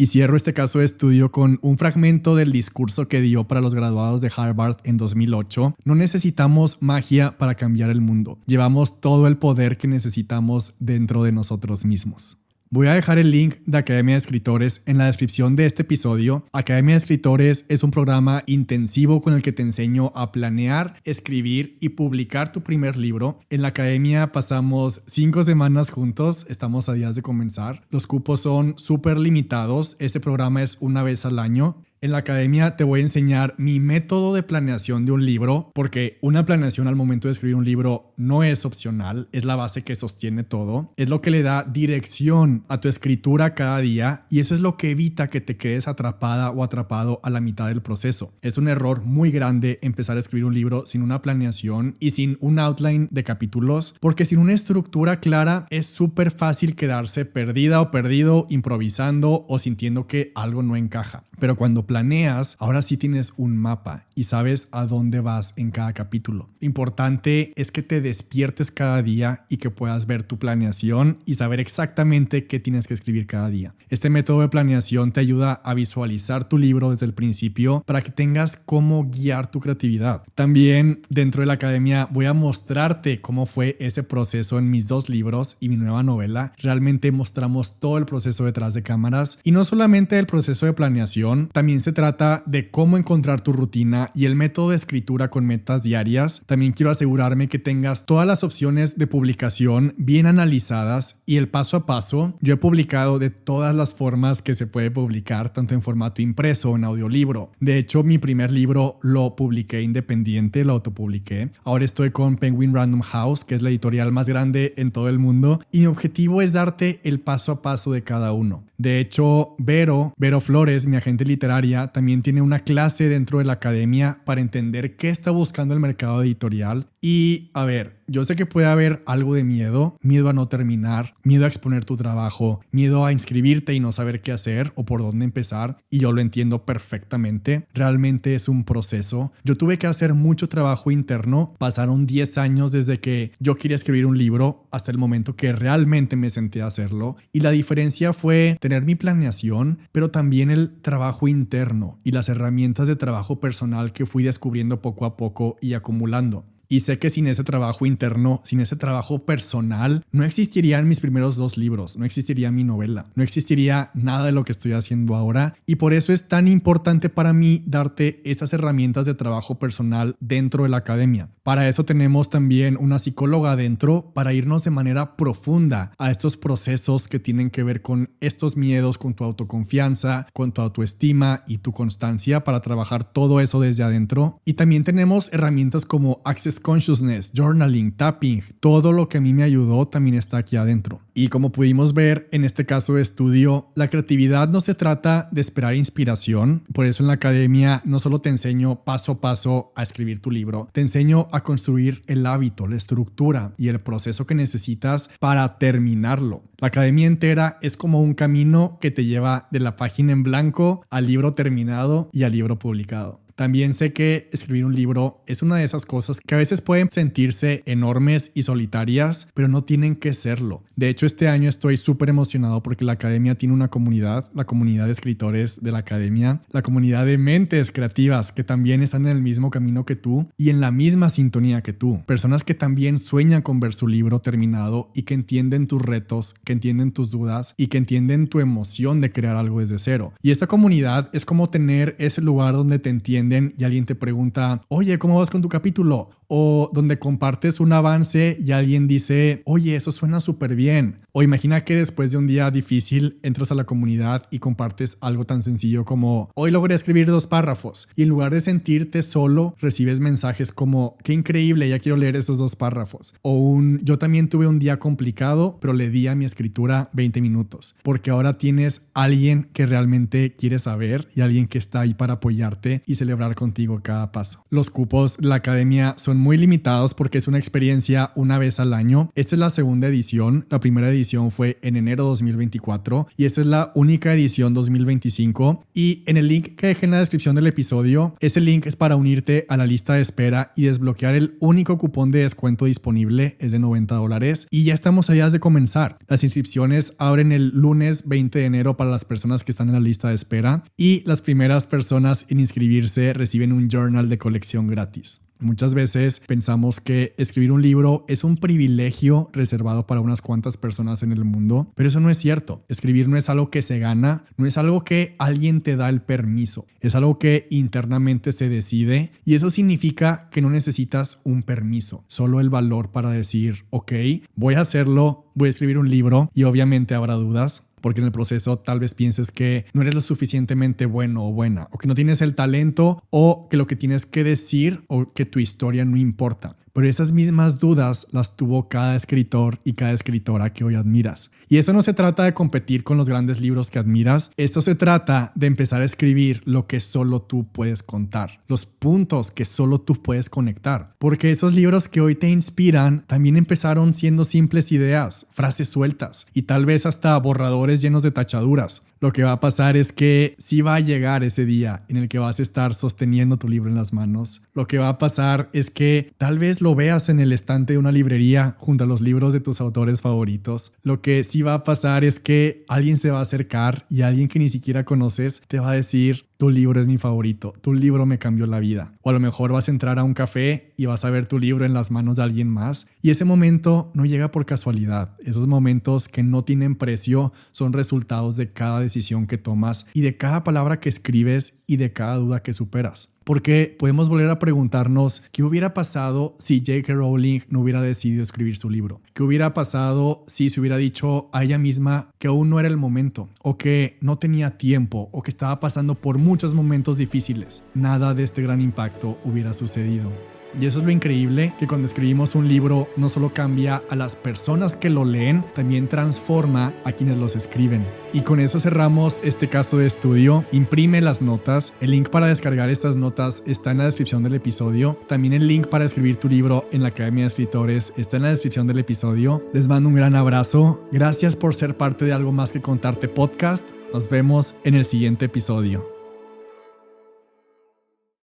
Y cierro este caso de estudio con un fragmento del discurso que dio para los graduados de Harvard en 2008. No necesitamos magia para cambiar el mundo. Llevamos todo el poder que necesitamos dentro de nosotros mismos. Voy a dejar el link de Academia de Escritores en la descripción de este episodio. Academia de Escritores es un programa intensivo con el que te enseño a planear, escribir y publicar tu primer libro. En la academia pasamos 5 semanas juntos, estamos a días de comenzar. Los cupos son súper limitados, este programa es una vez al año. En la academia te voy a enseñar mi método de planeación de un libro, porque una planeación al momento de escribir un libro no es opcional, es la base que sostiene todo, es lo que le da dirección a tu escritura cada día y eso es lo que evita que te quedes atrapada o atrapado a la mitad del proceso. Es un error muy grande empezar a escribir un libro sin una planeación y sin un outline de capítulos, porque sin una estructura clara es súper fácil quedarse perdida o perdido improvisando o sintiendo que algo no encaja. Pero cuando planeas, ahora sí tienes un mapa y sabes a dónde vas en cada capítulo. Lo importante es que te despiertes cada día y que puedas ver tu planeación y saber exactamente qué tienes que escribir cada día. Este método de planeación te ayuda a visualizar tu libro desde el principio para que tengas cómo guiar tu creatividad. También dentro de la academia voy a mostrarte cómo fue ese proceso en mis 2 libros y mi nueva novela. Realmente mostramos todo el proceso detrás de cámaras y no solamente el proceso de planeación, también se trata de cómo encontrar tu rutina y el método de escritura con metas diarias. También quiero asegurarme que tengas todas las opciones de publicación bien analizadas y el paso a paso. Yo he publicado de todas las formas que se puede publicar, tanto en formato impreso o en audiolibro. De hecho, mi primer libro lo publiqué independiente, lo autopubliqué. Ahora estoy con Penguin Random House, que es la editorial más grande en todo el mundo, y mi objetivo es darte el paso a paso de cada uno. De hecho, Vero Flores, mi agente literaria, también tiene una clase dentro de la academia para entender qué está buscando el mercado editorial. Y a ver, yo sé que puede haber algo de miedo a no terminar, miedo a exponer tu trabajo, miedo a inscribirte y no saber qué hacer o por dónde empezar, y yo lo entiendo perfectamente. Realmente es un proceso. Yo tuve que hacer mucho trabajo interno. Pasaron 10 años desde que yo quería escribir un libro hasta el momento que realmente me senté a hacerlo, y la diferencia fue tener mi planeación, pero también el trabajo interno y las herramientas de trabajo personal que fui descubriendo poco a poco y acumulando. Y sé que sin ese trabajo interno, sin ese trabajo personal, no existirían mis primeros 2 libros, no existiría mi novela, no existiría nada de lo que estoy haciendo ahora. Y por eso es tan importante para mí darte esas herramientas de trabajo personal dentro de la academia. Para eso tenemos también una psicóloga adentro para irnos de manera profunda a estos procesos que tienen que ver con estos miedos, con tu autoconfianza, con tu autoestima y tu constancia, para trabajar todo eso desde adentro. Y también tenemos herramientas como Access Consciousness, journaling, tapping. Todo lo que a mí me ayudó también está aquí adentro. Y como pudimos ver en este caso de estudio, la creatividad no se trata de esperar inspiración. Por eso en la academia no solo te enseño paso a paso a escribir tu libro, te enseño a construir el hábito, la estructura y el proceso que necesitas para terminarlo. La academia entera es como un camino que te lleva de la página en blanco al libro terminado y al libro publicado. También sé que escribir un libro es una de esas cosas que a veces pueden sentirse enormes y solitarias, pero no tienen que serlo. De hecho, este año estoy súper emocionado porque la academia tiene una comunidad, la comunidad de escritores de la academia, la comunidad de mentes creativas que también están en el mismo camino que tú y en la misma sintonía que tú. Personas que también sueñan con ver su libro terminado y que entienden tus retos, que entienden tus dudas y que entienden tu emoción de crear algo desde cero. Y esta comunidad es como tener ese lugar donde te entienden y alguien te pregunta, oye, ¿cómo vas con tu capítulo? O donde compartes un avance y alguien dice, oye, eso suena súper bien. O imagina que después de un día difícil entras a la comunidad y compartes algo tan sencillo como, hoy logré escribir 2 párrafos. Y en lugar de sentirte solo, recibes mensajes como, qué increíble, ya quiero leer esos 2 párrafos. O yo también tuve un día complicado, pero le di a mi escritura 20 minutos. Porque ahora tienes alguien que realmente quiere saber y alguien que está ahí para apoyarte y celebrar contigo cada paso. Los cupos de la academia son muy limitados porque es una experiencia una vez al año. Esta es la segunda edición. La primera edición fue en enero 2024 y esta es la única edición 2025. Y en el link que dejé en la descripción del episodio, ese link es para unirte a la lista de espera y desbloquear el único cupón de descuento disponible, es de $90 y ya estamos allá de comenzar. Las inscripciones abren el lunes 20 de enero para las personas que están en la lista de espera y las primeras personas en inscribirse reciben un journal de colección gratis. Muchas veces pensamos que escribir un libro es un privilegio reservado para unas cuantas personas en el mundo, pero eso no es cierto. Escribir no es algo que se gana, no es algo que alguien te da el permiso, es algo que internamente se decide y eso significa que no necesitas un permiso, solo el valor para decir, ok, voy a hacerlo, voy a escribir un libro y obviamente habrá dudas. Porque en el proceso tal vez pienses que no eres lo suficientemente bueno o buena, o que no tienes el talento, o que lo que tienes que decir o que tu historia no importa. pero esas mismas dudas las tuvo cada escritor y cada escritora que hoy admiras. Y esto no se trata de competir con los grandes libros que admiras, esto se trata de empezar a escribir lo que solo tú puedes contar, los puntos que solo tú puedes conectar, porque esos libros que hoy te inspiran también empezaron siendo simples ideas, frases sueltas y tal vez hasta borradores llenos de tachaduras. Lo que va a pasar es que sí va a llegar ese día en el que vas a estar sosteniendo tu libro en las manos. Lo que va a pasar es que tal vez lo veas en el estante de una librería junto a los libros de tus autores favoritos. Lo que sí va a pasar es que alguien se va a acercar y alguien que ni siquiera conoces te va a decir: tu libro es mi favorito, tu libro me cambió la vida. O a lo mejor vas a entrar a un café y vas a ver tu libro en las manos de alguien más y ese momento no llega por casualidad. Esos momentos que no tienen precio son resultados de cada decisión que tomas y de cada palabra que escribes y de cada duda que superas. Porque podemos volver a preguntarnos qué hubiera pasado si J.K. Rowling no hubiera decidido escribir su libro. ¿Qué hubiera pasado si se hubiera dicho a ella misma que aún no era el momento, o que no tenía tiempo, o que estaba pasando por muchos momentos difíciles? Nada de este gran impacto hubiera sucedido. Y eso es lo increíble, que cuando escribimos un libro no solo cambia a las personas que lo leen, también transforma a quienes los escriben. Y con eso cerramos este caso de estudio. Imprime las notas. El link para descargar estas notas está en la descripción del episodio. También el link para escribir tu libro en la Academia de Escritores está en la descripción del episodio. Les mando un gran abrazo. Gracias por ser parte de Algo Más que Contarte podcast. Nos vemos en el siguiente episodio.